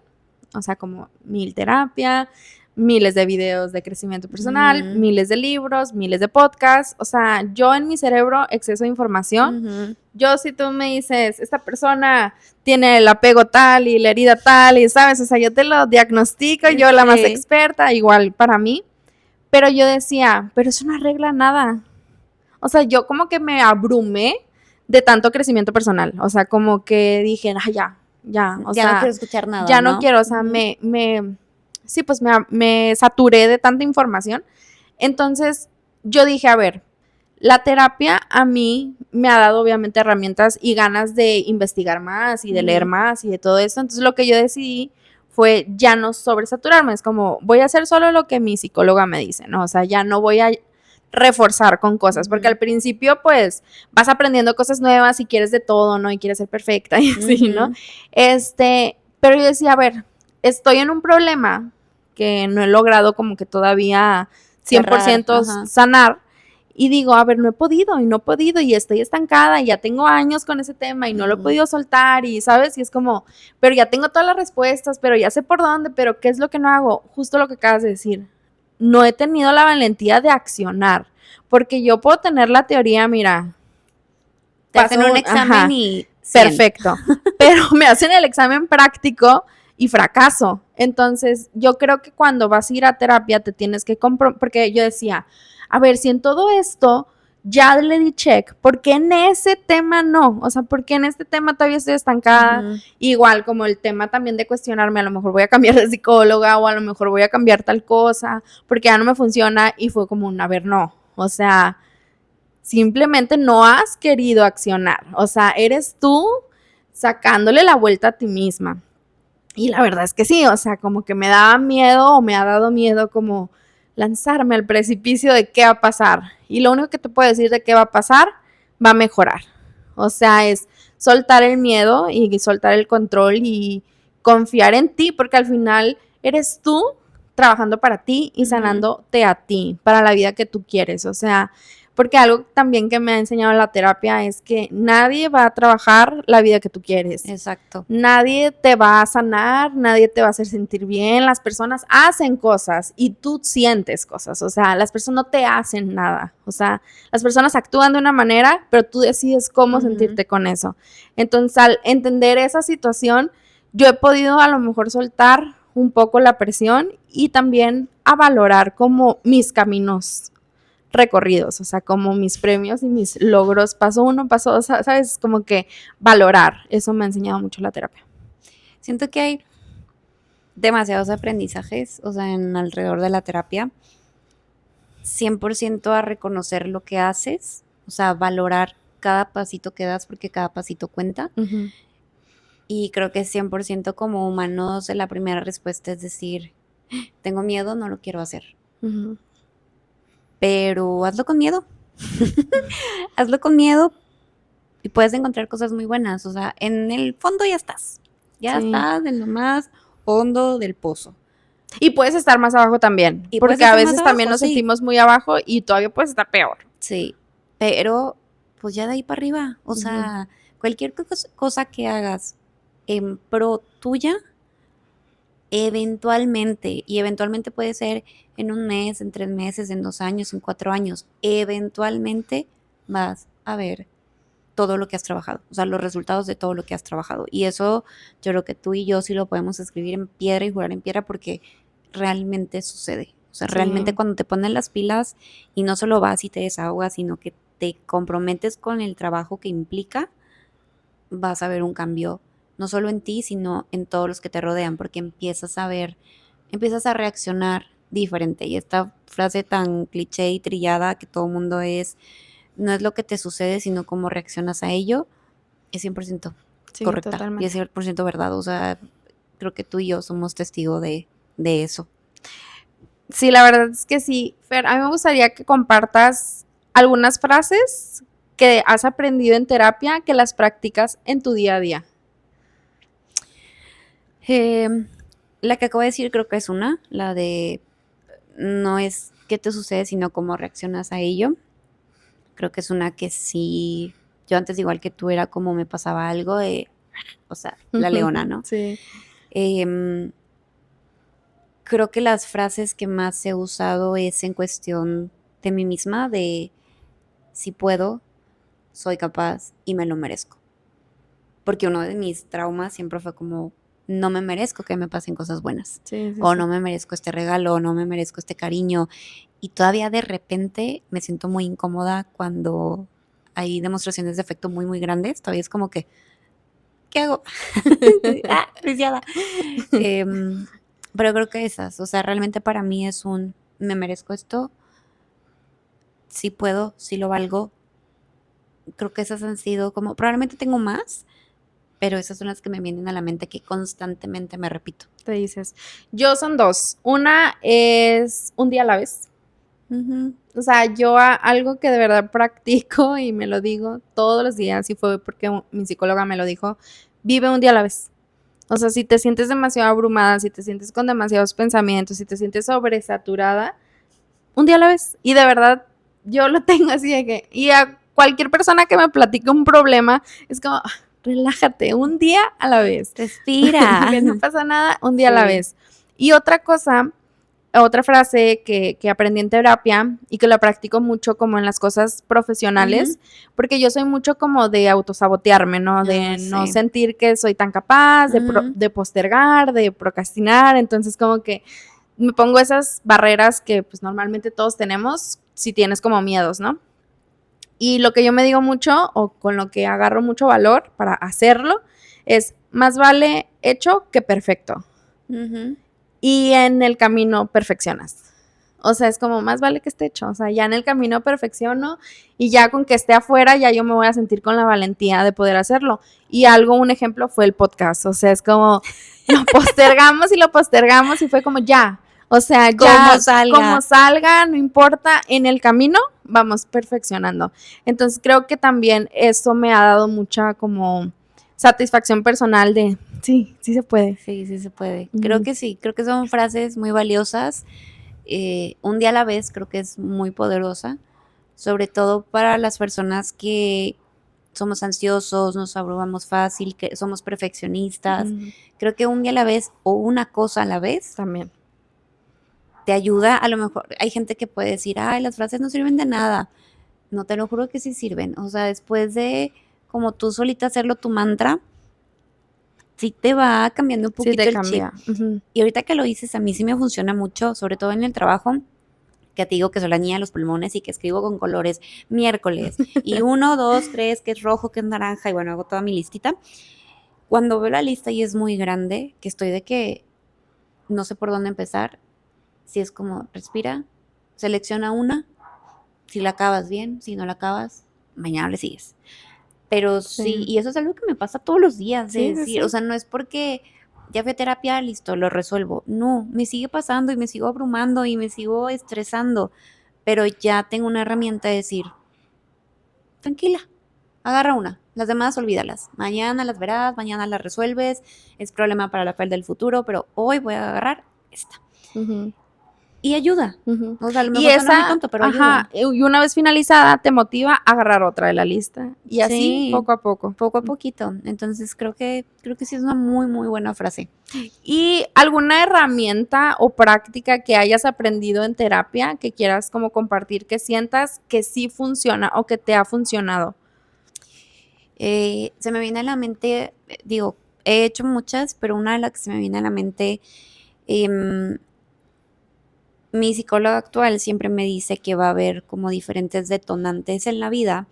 o sea, como mil terapia, miles de videos de crecimiento personal, Mm, miles de libros, miles de podcasts, o sea, yo en mi cerebro exceso de información. ujú. Yo, si tú me dices, esta persona tiene el apego tal y la herida tal, y sabes, o sea, yo te lo diagnostico, yo la más Sí. experta, igual para mí, pero yo decía, pero eso no arregla nada. O sea, yo como que me abrumé de tanto crecimiento personal. O sea, como que dije, ah, ya, o Ya no sea, quiero escuchar nada, ya no ¿no? quiero, o sea, Ujú. sí, pues me saturé de tanta información. Entonces, yo dije, a ver, la terapia a mí me ha dado obviamente herramientas y ganas de investigar más y de leer Ujú. más y de todo eso. Entonces, lo que yo decidí fue ya no sobresaturarme. Es como, voy a hacer solo lo que mi psicóloga me dice, ¿no? O sea, ya no voy a reforzar con cosas, porque Ujú. al principio pues vas aprendiendo cosas nuevas y quieres de todo, ¿no? Y quieres ser perfecta y así, ¿no? Ujú. Pero yo decía, a ver, estoy en un problema que no he logrado como que todavía Cerrar, 100% ajá. sanar. Y digo, a ver, no he podido y no he podido y estoy estancada y ya tengo años con ese tema y no lo he Ujú. podido soltar y, ¿sabes? Y es como, pero ya tengo todas las respuestas, pero ya sé por dónde, pero ¿qué es lo que no hago? Justo lo que acabas de decir. No he tenido la valentía de accionar, porque yo puedo tener la teoría, mira, Te hacen un examen ajá, y 100. perfecto, pero me hacen el examen práctico y fracaso. Entonces, yo creo que cuando vas a ir a terapia te tienes que comprometer, porque yo decía, a ver, si en todo esto ya le di check, ¿por qué en ese tema no? O sea, ¿por qué en este tema todavía estoy estancada? Ujú. Igual como el tema también de cuestionarme, a lo mejor voy a cambiar de psicóloga o a lo mejor voy a cambiar tal cosa, porque ya no me funciona y fue como un, a ver, no, o sea, simplemente no has querido accionar. O sea, eres tú sacándole la vuelta a ti misma. Y la verdad es que sí, o sea, como que me daba miedo o me ha dado miedo como lanzarme al precipicio de qué va a pasar. Y lo único que te puedo decir de qué va a pasar, va a mejorar. O sea, es soltar el miedo y soltar el control y confiar en ti, porque al final eres tú trabajando para ti y Ujú. sanándote a ti, para la vida que tú quieres. O sea, porque algo también que me ha enseñado la terapia es que nadie va a trabajar la vida que tú quieres. Exacto. Nadie te va a sanar, nadie te va a hacer sentir bien. Las personas hacen cosas y tú sientes cosas. O sea, las personas no te hacen nada. O sea, las personas actúan de una manera, pero tú decides cómo Ujú. sentirte con eso. Entonces, al entender esa situación, yo he podido a lo mejor soltar un poco la presión y también a valorar como mis caminos recorridos, o sea, como mis premios y mis logros, paso uno, paso dos, ¿sabes? Como que valorar, eso me ha enseñado mucho la terapia. Siento que hay demasiados aprendizajes, o sea, en alrededor de la terapia. 100% a reconocer lo que haces, o sea, valorar cada pasito que das porque cada pasito cuenta. Ujú, Y creo que 100% como humanos la primera respuesta es decir, tengo miedo, no lo quiero hacer. ujú. Pero hazlo con miedo. Hazlo con miedo y puedes encontrar cosas muy buenas. O sea, en el fondo ya estás. Ya Sí. estás en lo más hondo del pozo. Y puedes estar más abajo también, Y puedes porque a estar más veces también abajo, nos sí. sentimos muy abajo y todavía puedes estar peor. Sí. Pero, pues ya de ahí para arriba. O Ujú, sea, cualquier cosa que hagas en pro tuya, eventualmente, y eventualmente puede ser en un mes, en 3 meses, en 2 años, en 4 años, eventualmente vas a ver todo lo que has trabajado, o sea, los resultados de todo lo que has trabajado. Y eso yo creo que tú y yo sí lo podemos escribir en piedra y jurar en piedra porque realmente sucede. O sea, realmente sí. cuando te pones las pilas y no solo vas y te desahogas, sino que te comprometes con el trabajo que implica, vas a ver un cambio no solo en ti, sino en todos los que te rodean, porque empiezas a ver empiezas a reaccionar diferente. Y esta frase tan cliché y trillada que todo el mundo no es lo que te sucede, sino cómo reaccionas a ello, es 100% Sí, correcta y es totalmente. 100% verdad. O sea, creo que tú y yo somos testigos de eso. Sí, la verdad es que sí. Fer, a mí me gustaría que compartas algunas frases que has aprendido en terapia que las practicas en tu día a día. La que acabo de decir creo que es la de no es qué te sucede, sino cómo reaccionas a ello. Creo que es una que sí, yo antes igual que tú era como me pasaba algo o sea, la leona, ¿no? Sí. Em, Creo que las frases que más he usado es en cuestión de mí misma, de si puedo, soy capaz y me lo merezco. Porque uno de mis traumas siempre fue como, no me merezco que me pasen cosas buenas, Sí, sí, o sí. no me merezco este regalo, o no me merezco este cariño. Y todavía de repente me siento muy incómoda cuando hay demostraciones de afecto muy, muy grandes. Todavía es como que, ¿qué hago? Lisiada. Pero creo que esas, o sea, realmente para mí es me merezco esto, sí puedo, sí lo valgo. Creo que esas han sido como, probablemente tengo más, pero esas son las que me vienen a la mente que constantemente me repito. Te dices. Yo son dos. Una es un día a la vez. Ujú. O sea, algo que de verdad practico y me lo digo todos los días, y fue porque mi psicóloga me lo dijo, vive un día a la vez. O sea, si te sientes demasiado abrumada, si te sientes con demasiados pensamientos, si te sientes sobresaturada, un día a la vez. Y de verdad, yo lo tengo así de que, y a cualquier persona que me platique un problema, es como, relájate, un día a la vez. Respira. Que no pasa nada, un día a la Sí. vez. Y otra cosa, otra frase que aprendí en terapia y que la practico mucho como en las cosas Ujú. profesionales, porque yo soy mucho como de autosabotearme, ¿no? Ah, De no sí. sentir que soy tan capaz, Ujú. de postergar, de procrastinar, entonces como que me pongo esas barreras que pues normalmente todos tenemos si tienes como miedos, ¿no? Y lo que yo me digo mucho o con lo que agarro mucho valor para hacerlo es más vale hecho que perfecto. Ujú. Y en el camino perfeccionas. O sea, es como más vale que esté hecho. O sea, ya en el camino perfecciono y ya con que esté afuera, ya yo me voy a sentir con la valentía de poder hacerlo. Y un ejemplo fue el podcast. O sea, es como lo postergamos y fue como ya. O sea, Como ya como salga. salga, no importa, en el camino vamos perfeccionando. Entonces creo que también eso me ha dado mucha como satisfacción personal de, sí, sí se puede. Sí, sí se puede. Creo Ujú. que sí, creo que son frases muy valiosas. Un día a la vez creo que es muy poderosa, sobre todo para las personas que somos ansiosos, nos abrumamos fácil, que somos perfeccionistas. Ujú. Creo que un día a la vez o una cosa a la vez También. te ayuda. A lo mejor hay gente que puede decir, ay, las frases no sirven de nada. No, te lo juro que sí sirven. O sea, después de como tú solita hacerlo tu mantra, sí te va cambiando un Sí te poquito el chip. cambia. Ujú. Y ahorita que lo dices, a mí sí me funciona mucho, sobre todo en el trabajo, que te digo que soy la niña de los pulmones y que escribo con colores miércoles. Y 1, 2, 3, que es rojo, que es naranja, y bueno, hago toda mi listita. Cuando veo la lista y es muy grande, que estoy de que no sé por dónde empezar, si es como respira, selecciona una, si la acabas bien, si no la acabas, mañana le sigues. Pero sí, Sí. y eso es algo que me pasa todos los días, de Sí, sí, decir, o sí. sea, no es porque ya fui a terapia, listo, lo resuelvo. No, me sigue pasando y me sigo abrumando y me sigo estresando, pero ya tengo una herramienta de decir, tranquila, agarra una, las demás olvídalas. Mañana las verás, mañana las resuelves, es problema para la fel del futuro, pero hoy voy a agarrar esta. Ujú. Y ayuda. Ujú. O sea, a lo Y mejor suena muy esa, tonto, pero ayuda. ajá, y una vez finalizada te motiva a agarrar otra de la lista. Y así, Sí, poco a poco. poco a poquito. Entonces creo que sí es una muy, muy buena frase. ¿Y alguna herramienta o práctica que hayas aprendido en terapia que quieras como compartir, que sientas que sí funciona o que te ha funcionado? Se me viene a la mente, digo, he hecho muchas, pero una de las que se me viene a la mente, em, mi psicóloga actual siempre me dice que va a haber como diferentes detonantes en la vida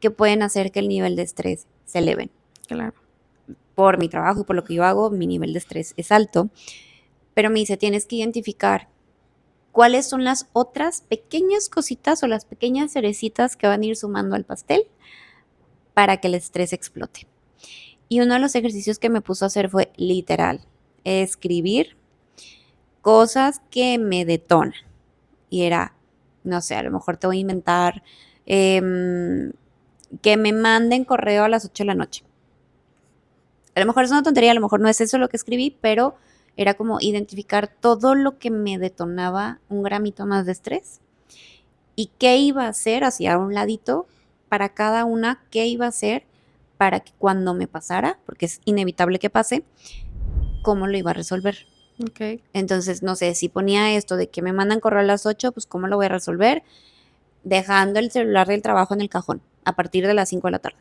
que pueden hacer que el nivel de estrés se eleven. Claro. Por mi trabajo y por lo que yo hago, mi nivel de estrés es alto. pero me dice, tienes que identificar cuáles son las otras pequeñas cositas o las pequeñas cerecitas que van a ir sumando al pastel para que el estrés explote. Y uno de los ejercicios que me puso a hacer fue literal, escribir cosas que me detonan. Y era, no sé, a lo mejor te voy a inventar que me manden correo a las 8 de la noche. A lo mejor es una tontería, a lo mejor no es eso lo que escribí, pero era como identificar todo lo que me detonaba un gramito más de estrés y qué iba a hacer hacia un ladito para cada una, qué iba a hacer para que cuando me pasara, porque es inevitable que pase, cómo lo iba a resolver. Ok. Entonces, no sé, si ponía esto de que me mandan correo a las 8, pues cómo lo voy a resolver, dejando el celular del trabajo en el cajón a partir de las 5 de la tarde.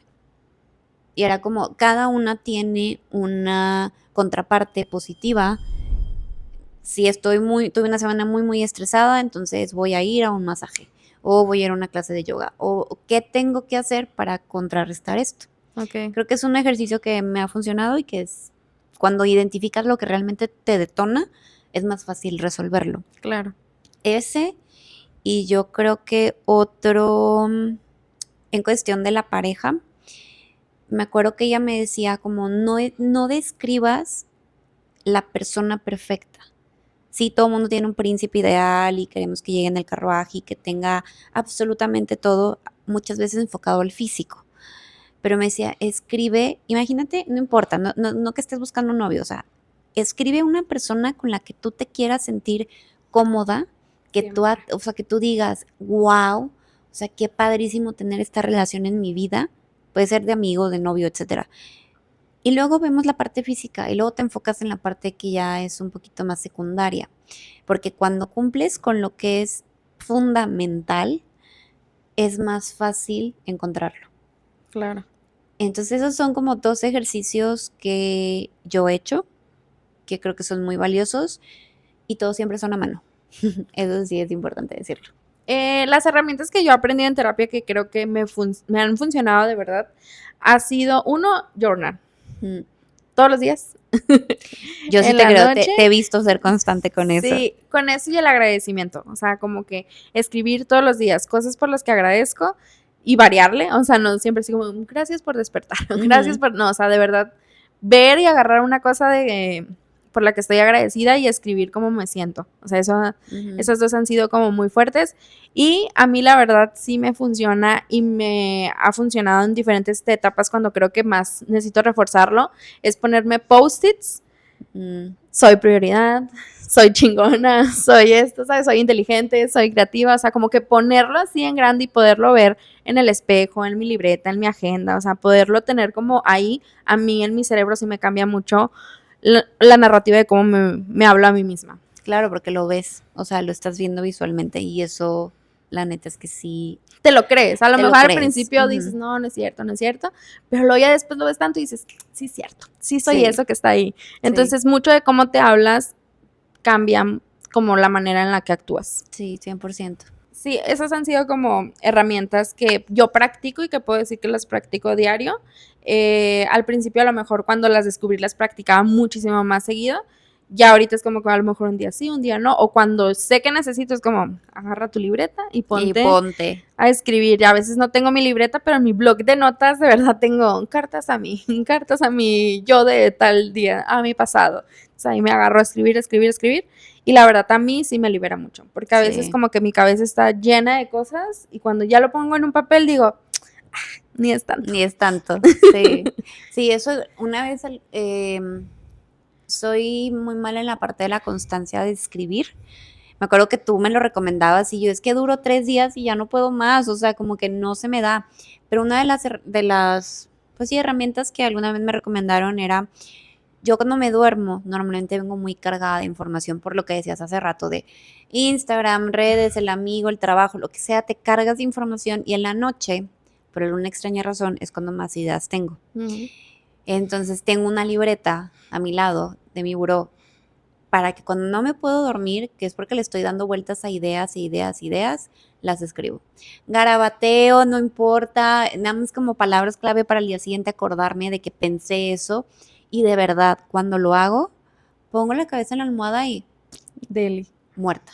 Y era como, cada una tiene una contraparte positiva. Si tuve una semana muy estresada, entonces voy a ir a un masaje o voy a ir a una clase de yoga o qué tengo que hacer para contrarrestar esto. Ok. Creo que es un ejercicio que me ha funcionado y que es cuando identificas lo que realmente te detona, es más fácil resolverlo. Claro. Ese, y yo creo que otro, en cuestión de la pareja, me acuerdo que ella me decía como no describas la persona perfecta. Sí, todo el mundo tiene un príncipe ideal y queremos que llegue en el carruaje y que tenga absolutamente todo, muchas veces enfocado al físico. Pero me decía, escribe, imagínate, no importa, no que estés buscando un novio, o sea, escribe una persona con la que tú te quieras sentir cómoda, o sea, que tú digas, wow, o sea, qué padrísimo tener esta relación en mi vida, puede ser de amigo, de novio, etcétera. Y luego vemos la parte física y luego te enfocas en la parte que ya es un poquito más secundaria, porque cuando cumples con lo que es fundamental, es más fácil encontrarlo. Claro. Entonces esos son como 2 ejercicios que yo he hecho, que creo que son muy valiosos y todos siempre son a mano. Eso sí es importante decirlo. Las herramientas que yo he aprendido en terapia que creo que me han funcionado de verdad ha sido, uno, journal. Todos los días. Yo sí En te la creo, noche. te he visto ser constante con eso. Sí, con eso y el agradecimiento. O sea, como que escribir todos los días cosas por las que agradezco y variarle. O sea, no siempre así como, gracias por despertar. Gracias por. No, o sea, de verdad, ver y agarrar una cosa por la que estoy agradecida y escribir cómo me siento. O sea, esas dos han sido como muy fuertes. Y a mí la verdad sí me funciona y me ha funcionado en diferentes etapas cuando creo que más necesito reforzarlo. Es ponerme post-its. Soy prioridad, soy chingona, soy esto, ¿sabes? Soy inteligente, soy creativa, o sea, como que ponerlo así en grande y poderlo ver en el espejo, en mi libreta, en mi agenda, o sea, poderlo tener como ahí, a mí en mi cerebro sí me cambia mucho la narrativa de cómo me hablo a mí misma. Claro, porque lo ves, o sea, lo estás viendo visualmente y eso, la neta es que sí. Te lo crees, a lo mejor al principio Uh-huh. dices, no es cierto, pero luego ya después lo ves tanto y dices, sí es cierto, sí soy eso que está ahí. Entonces, mucho de cómo te hablas cambia como la manera en la que actúas. Sí, 100%. Sí, esas han sido como herramientas que yo practico y que puedo decir que las practico diario. Al principio a lo mejor cuando las descubrí las practicaba muchísimo más seguido. Ya ahorita es como que a lo mejor un día sí, un día no. O cuando sé que necesito es como agarra tu libreta y ponte a escribir. Y a veces no tengo mi libreta, pero en mi blog de notas de verdad tengo cartas a mí yo de tal día, a mi pasado. Entonces ahí me agarro a escribir. Y la verdad a mí sí me libera mucho, porque a veces como que mi cabeza está llena de cosas y cuando ya lo pongo en un papel digo, ni es tanto. Ni es tanto, sí. Sí, eso una vez soy muy mala en la parte de la constancia de escribir. Me acuerdo que tú me lo recomendabas y yo es que duro 3 días y ya no puedo más, o sea, como que no se me da. Pero una de las pues sí, herramientas que alguna vez me recomendaron era, yo cuando me duermo, normalmente vengo muy cargada de información por lo que decías hace rato de Instagram, redes, el amigo, el trabajo, lo que sea, te cargas de información y en la noche, por alguna extraña razón, es cuando más ideas tengo. Entonces tengo una libreta a mi lado de mi buró para que cuando no me puedo dormir, que es porque le estoy dando vueltas a ideas, las escribo. Garabateo, no importa, nada más como palabras clave para el día siguiente acordarme de que pensé eso. Y de verdad, cuando lo hago, pongo la cabeza en la almohada y Deli. muerta.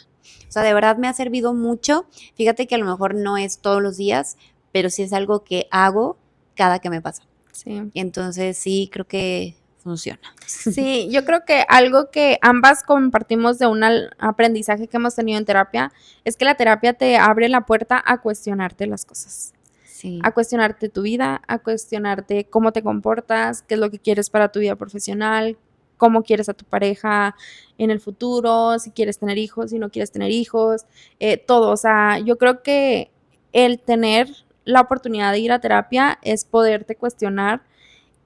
O sea, de verdad me ha servido mucho. Fíjate que a lo mejor no es todos los días, pero sí es algo que hago cada que me pasa. Sí. Entonces sí, creo que funciona. Sí, yo creo que algo que ambas compartimos de un aprendizaje que hemos tenido en terapia es que la terapia te abre la puerta a cuestionarte las cosas, Sí. a cuestionarte tu vida, a cuestionarte cómo te comportas, qué es lo que quieres para tu vida profesional, cómo quieres a tu pareja en el futuro, si quieres tener hijos, si no quieres tener hijos, todo. O sea, yo creo que el tener la oportunidad de ir a terapia es poderte cuestionar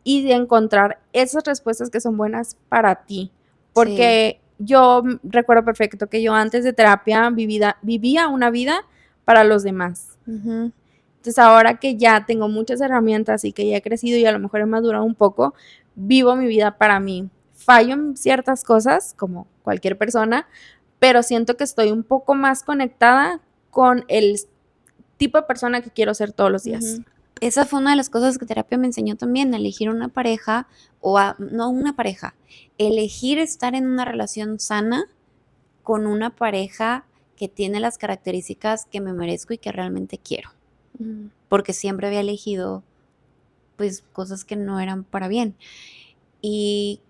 y de encontrar esas respuestas que son buenas para ti. Porque yo recuerdo perfecto que yo antes de terapia vivía una vida para los demás. Ujú. Entonces ahora que ya tengo muchas herramientas y que ya he crecido y a lo mejor he madurado un poco, vivo mi vida para mí. Fallo en ciertas cosas, como cualquier persona, pero siento que estoy un poco más conectada con el tipo de persona que quiero ser todos los días. Ujú. Esa fue una de las cosas que terapia me enseñó también, a elegir una pareja no una pareja, elegir estar en una relación sana con una pareja que tiene las características que me merezco y que realmente quiero. Porque siempre había elegido pues cosas que no eran para bien. Y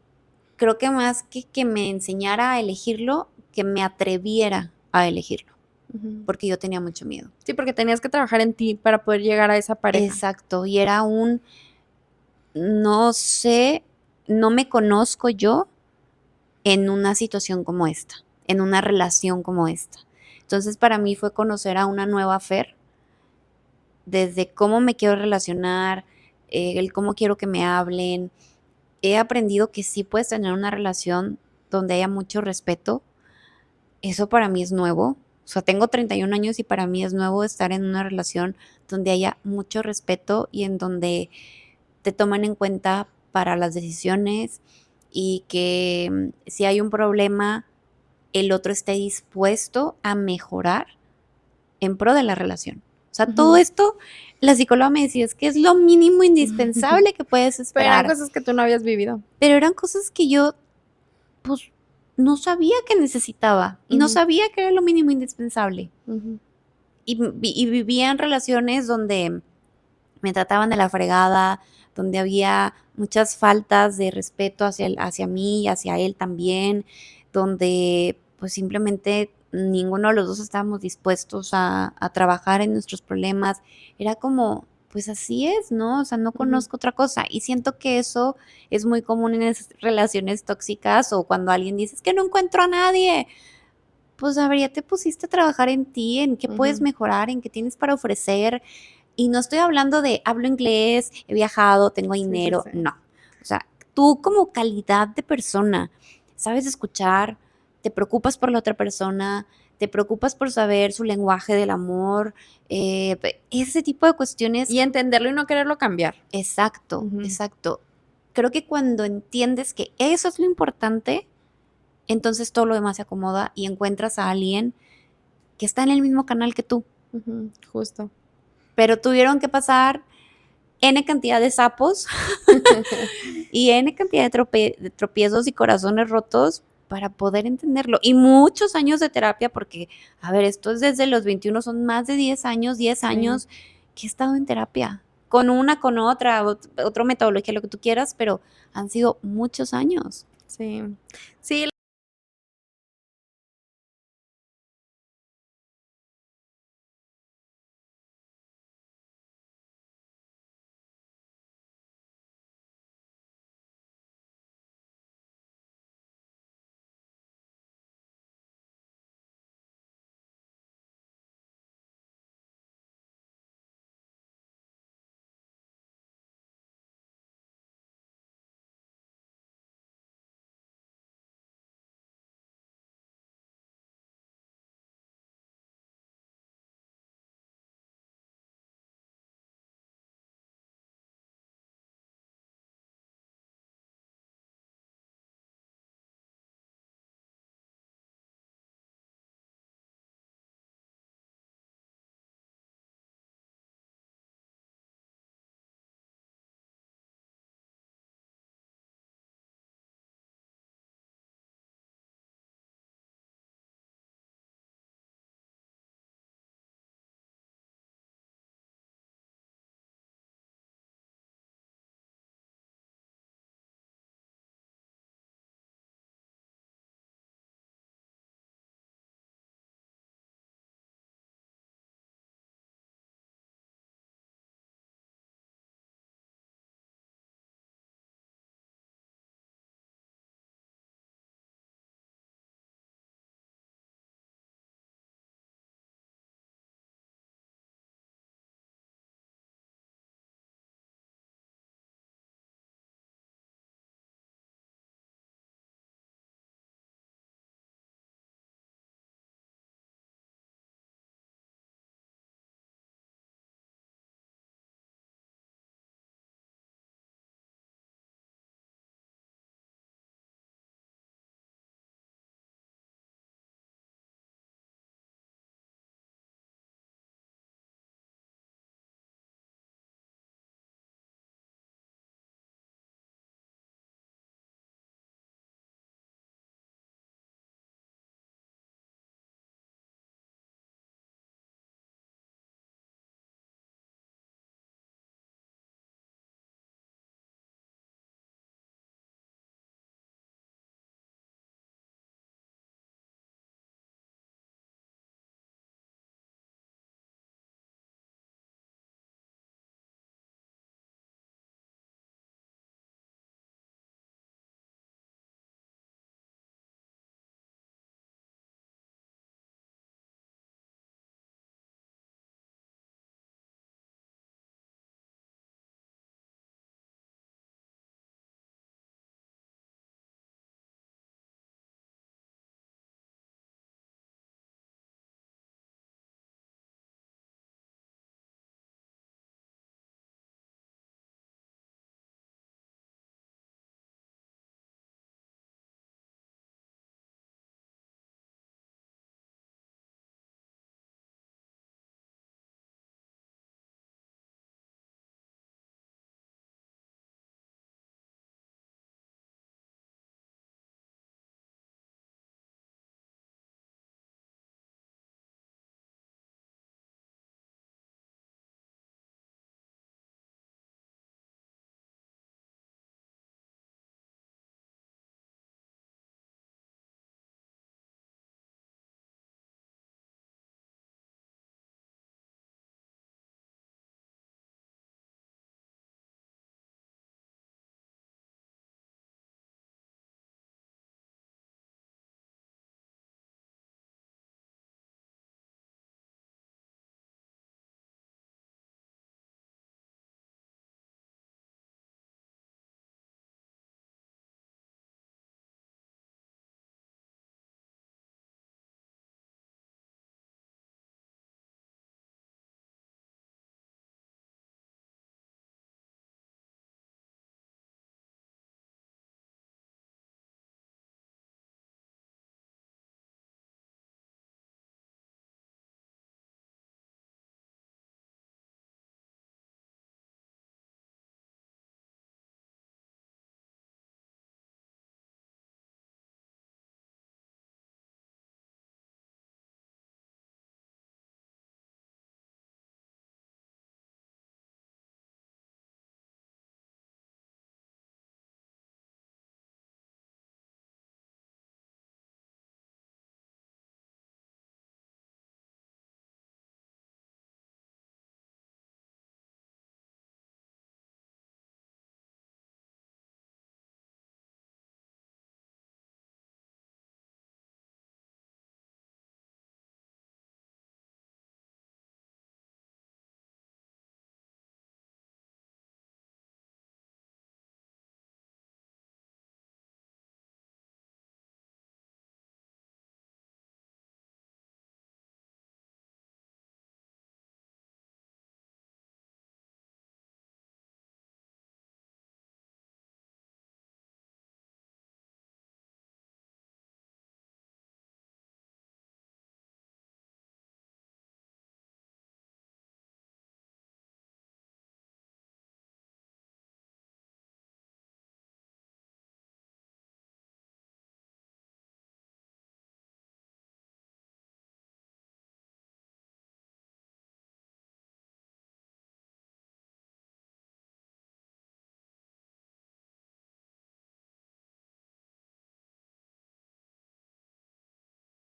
creo que más que me enseñara a elegirlo, que me atreviera a elegirlo, porque yo tenía mucho miedo. Sí, porque tenías que trabajar en ti para poder llegar a esa pareja. Exacto, y era no sé, no me conozco yo en una situación como esta, en una relación como esta. Entonces para mí fue conocer a una nueva Fer, desde cómo me quiero relacionar, el cómo quiero que me hablen. He aprendido que sí puedes tener una relación donde haya mucho respeto. Eso para mí es nuevo. O sea, tengo 31 años y para mí es nuevo estar en una relación donde haya mucho respeto y en donde te toman en cuenta para las decisiones y que si hay un problema, el otro esté dispuesto a mejorar en pro de la relación. O sea, todo esto, la psicóloga me decía, es que es lo mínimo indispensable que puedes Pero eran esperar. cosas que tú no habías vivido. Pero eran cosas que yo, pues, no sabía que necesitaba y no sabía que era lo mínimo indispensable. Y vivía en relaciones donde me trataban de la fregada, donde había muchas faltas de respeto hacia mí y hacia él también, donde pues simplemente ninguno de los dos estábamos dispuestos a trabajar en nuestros problemas. Era como, pues así es, ¿no? O sea, no conozco otra cosa. Y siento que eso es muy común en esas relaciones tóxicas o cuando alguien dice, es que no encuentro a nadie. Pues a ver, ya te pusiste a trabajar en ti, en qué puedes mejorar, en qué tienes para ofrecer. Y no estoy hablando de hablo inglés, he viajado, tengo dinero, no. O sea, tú como calidad de persona, sabes escuchar, te preocupas por la otra persona, te preocupas por saber su lenguaje del amor, ese tipo de cuestiones. Y entenderlo y no quererlo cambiar. Exacto, exacto. Creo que cuando entiendes que eso es lo importante, entonces todo lo demás se acomoda y encuentras a alguien que está en el mismo canal que tú. Justo. Pero tuvieron que pasar N cantidad de sapos y N cantidad de tropiezos y corazones rotos para poder entenderlo. Y muchos años de terapia, porque, a ver, esto es desde los 21, son más de 10 años, 10 años que he estado en terapia. Con una, con otra, otra metodología, lo que tú quieras, pero han sido muchos años. Sí. Sí,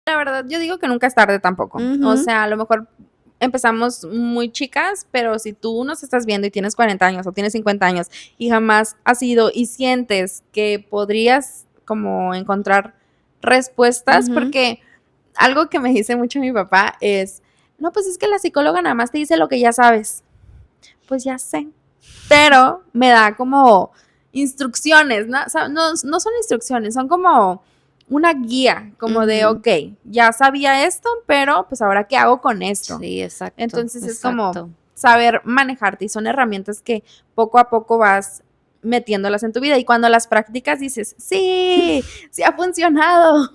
La verdad, yo digo que nunca es tarde tampoco. Ujú. O sea, a lo mejor empezamos muy chicas, pero si tú nos estás viendo y tienes 40 años o tienes 50 años y jamás has ido y sientes que podrías como encontrar respuestas, Ujú. porque algo que me dice mucho mi papá es, no, pues es que la psicóloga nada más te dice lo que ya sabes. Pues ya sé, pero me da como instrucciones, ¿no? O sea, no son instrucciones, son como una guía, como de, Ujú. ok, ya sabía esto, pero pues ahora qué hago con esto. Sí, exacto, Entonces es como exacto. saber manejarte y son herramientas que poco a poco vas metiéndolas en tu vida y cuando las practicas dices, sí, sí ha funcionado,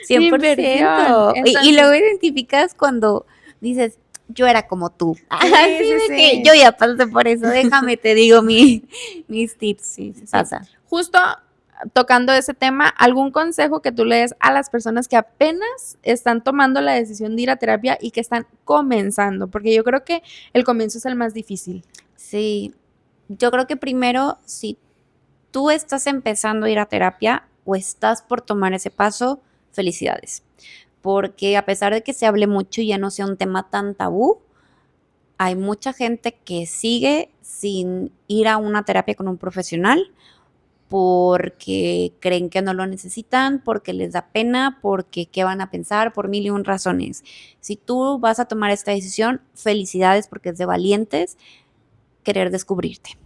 cien mi por inversión. ciento Y Entonces, luego identificas cuando dices, yo era como tú. sí, Así sí, de que sí. yo ya pasé por eso, déjame, te digo mis tips. Sí, sí, sí. Pasa. Justo tocando ese tema, ¿algún consejo que tú le des a las personas que apenas están tomando la decisión de ir a terapia y que están comenzando? Porque yo creo que el comienzo es el más difícil. Sí, yo creo que primero, si tú estás empezando a ir a terapia o estás por tomar ese paso, felicidades. Porque a pesar de que se hable mucho y ya no sea un tema tan tabú, hay mucha gente que sigue sin ir a una terapia con un profesional porque creen que no lo necesitan, porque les da pena, porque qué van a pensar, por mil y un razones. Si tú vas a tomar esta decisión, felicidades porque es de valientes querer descubrirte,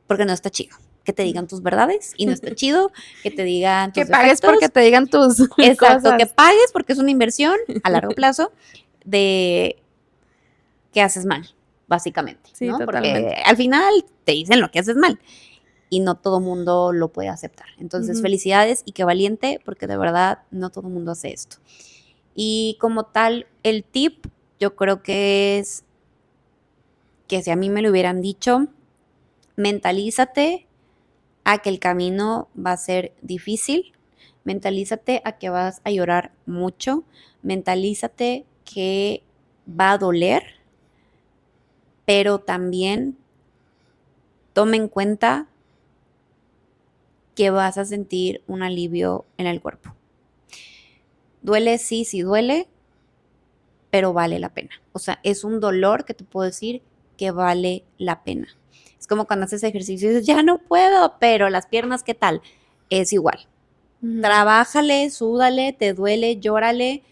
porque no está chido que te digan tus verdades y no está chido que te digan Que tus pagues porque defectos. te digan tus Exacto, que cosas. pagues porque es una inversión a largo plazo de que haces mal, básicamente, Sí, ¿no? totalmente. Porque al final te dicen lo que haces mal y no todo mundo lo puede aceptar. Entonces, Ujú. felicidades y qué valiente, porque de verdad no todo mundo hace esto. Y como tal, el tip, yo creo que es que si a mí me lo hubieran dicho, mentalízate a que el camino va a ser difícil, mentalízate a que vas a llorar mucho, mentalízate que va a doler, pero también toma en cuenta que vas a sentir un alivio en el cuerpo. Duele, sí, sí duele, pero vale la pena. O sea, es un dolor que te puedo decir que vale la pena. Es como cuando haces ejercicio y dices, ya no puedo, pero las piernas, ¿qué tal? Es igual. Ujú. Trabájale, súdale, te duele, llórale,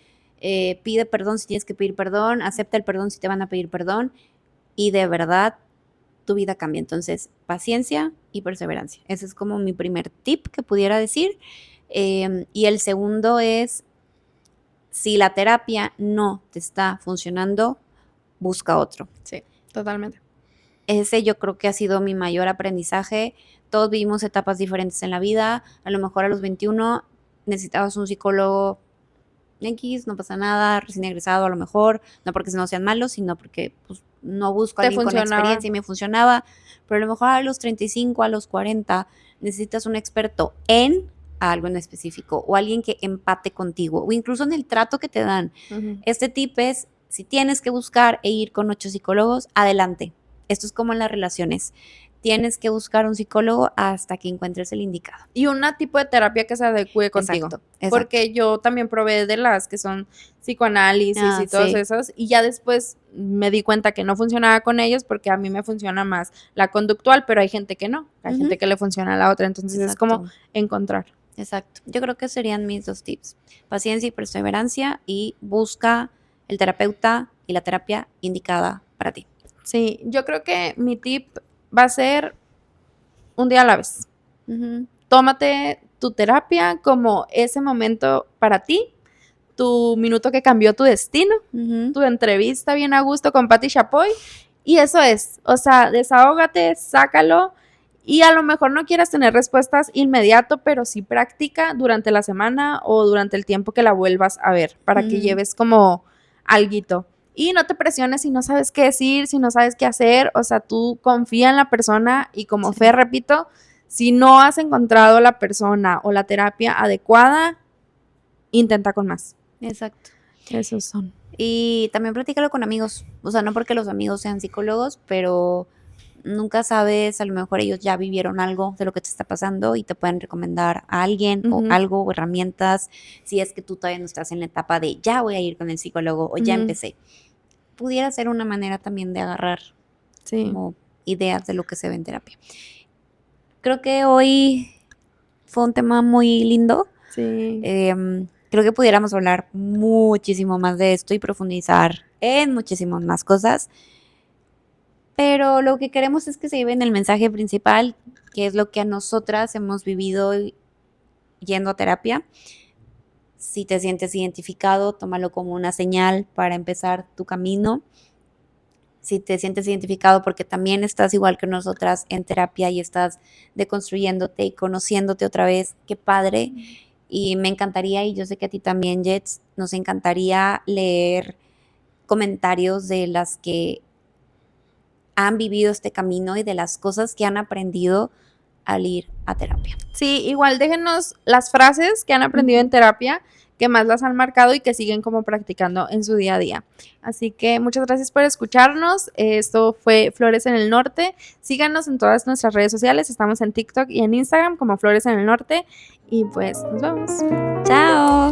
pide perdón si tienes que pedir perdón, acepta el perdón si te van a pedir perdón y de verdad tu vida cambia. Entonces, paciencia y perseverancia. Ese es como mi primer tip que pudiera decir. Y el segundo es, si la terapia no te está funcionando, busca otro. Sí, totalmente. Ese yo creo que ha sido mi mayor aprendizaje. Todos vivimos etapas diferentes en la vida. A lo mejor a los 21 necesitabas un psicólogo X, no pasa nada, recién egresado a lo mejor, no porque no sean malos, sino porque pues, no busco a Te alguien con funcionaba. experiencia y me funcionaba. Pero a lo mejor a los 35, a los 40, necesitas un experto en algo en específico o alguien que empate contigo o incluso en el trato que te dan. Ujú. Este tip es, si tienes que buscar e ir con 8 psicólogos, adelante. Esto es como en las relaciones. Tienes que buscar un psicólogo hasta que encuentres el indicado. Y un tipo de terapia que se adecue contigo. Exacto, exacto. Porque yo también probé de las que son psicoanálisis y todos Sí. esos, y ya después me di cuenta que no funcionaba con ellos porque a mí me funciona más la conductual, pero hay gente que no, hay gente que le funciona a la otra, entonces es como Exacto. encontrar. Exacto. Yo creo que serían mis 2 tips. Paciencia y perseverancia y busca el terapeuta y la terapia indicada para ti. Sí, yo creo que mi tip va a ser un día a la vez. Tómate tu terapia como ese momento para ti, tu minuto que cambió tu destino, tu entrevista bien a gusto con Patti Chapoy, y eso es, o sea, desahógate, sácalo, y a lo mejor no quieras tener respuestas inmediato, pero sí practica durante la semana o durante el tiempo que la vuelvas a ver, para que lleves como alguito. Y no te presiones si no sabes qué decir, si no sabes qué hacer, o sea, tú confía en la persona y como Sí. Fe, repito, si no has encontrado la persona o la terapia adecuada, intenta con más. Exacto. Esos son. Y también platícalo con amigos. O sea, no porque los amigos sean psicólogos, pero nunca sabes, a lo mejor ellos ya vivieron algo de lo que te está pasando y te pueden recomendar a alguien o algo o herramientas, si es que tú todavía no estás en la etapa de ya voy a ir con el psicólogo o ya empecé. Pudiera ser una manera también de agarrar como ideas de lo que se ve en terapia. Creo que hoy fue un tema muy lindo. Sí. Creo que pudiéramos hablar muchísimo más de esto y profundizar en muchísimas más cosas. Pero lo que queremos es que se lleven el mensaje principal, que es lo que a nosotras hemos vivido yendo a terapia. Si te sientes identificado, tómalo como una señal para empezar tu camino. Si te sientes identificado porque también estás igual que nosotras en terapia y estás deconstruyéndote y conociéndote otra vez, qué padre. Y me encantaría, y yo sé que a ti también, Jets, nos encantaría leer comentarios de las que han vivido este camino y de las cosas que han aprendido al ir a terapia. Sí, igual déjenos las frases que han aprendido en terapia, que más las han marcado y que siguen como practicando en su día a día. Así que muchas gracias por escucharnos. Esto fue Flores en el Norte. Síganos en todas nuestras redes sociales. Estamos en TikTok y en Instagram como Flores en el Norte. Y pues nos vemos. Chao.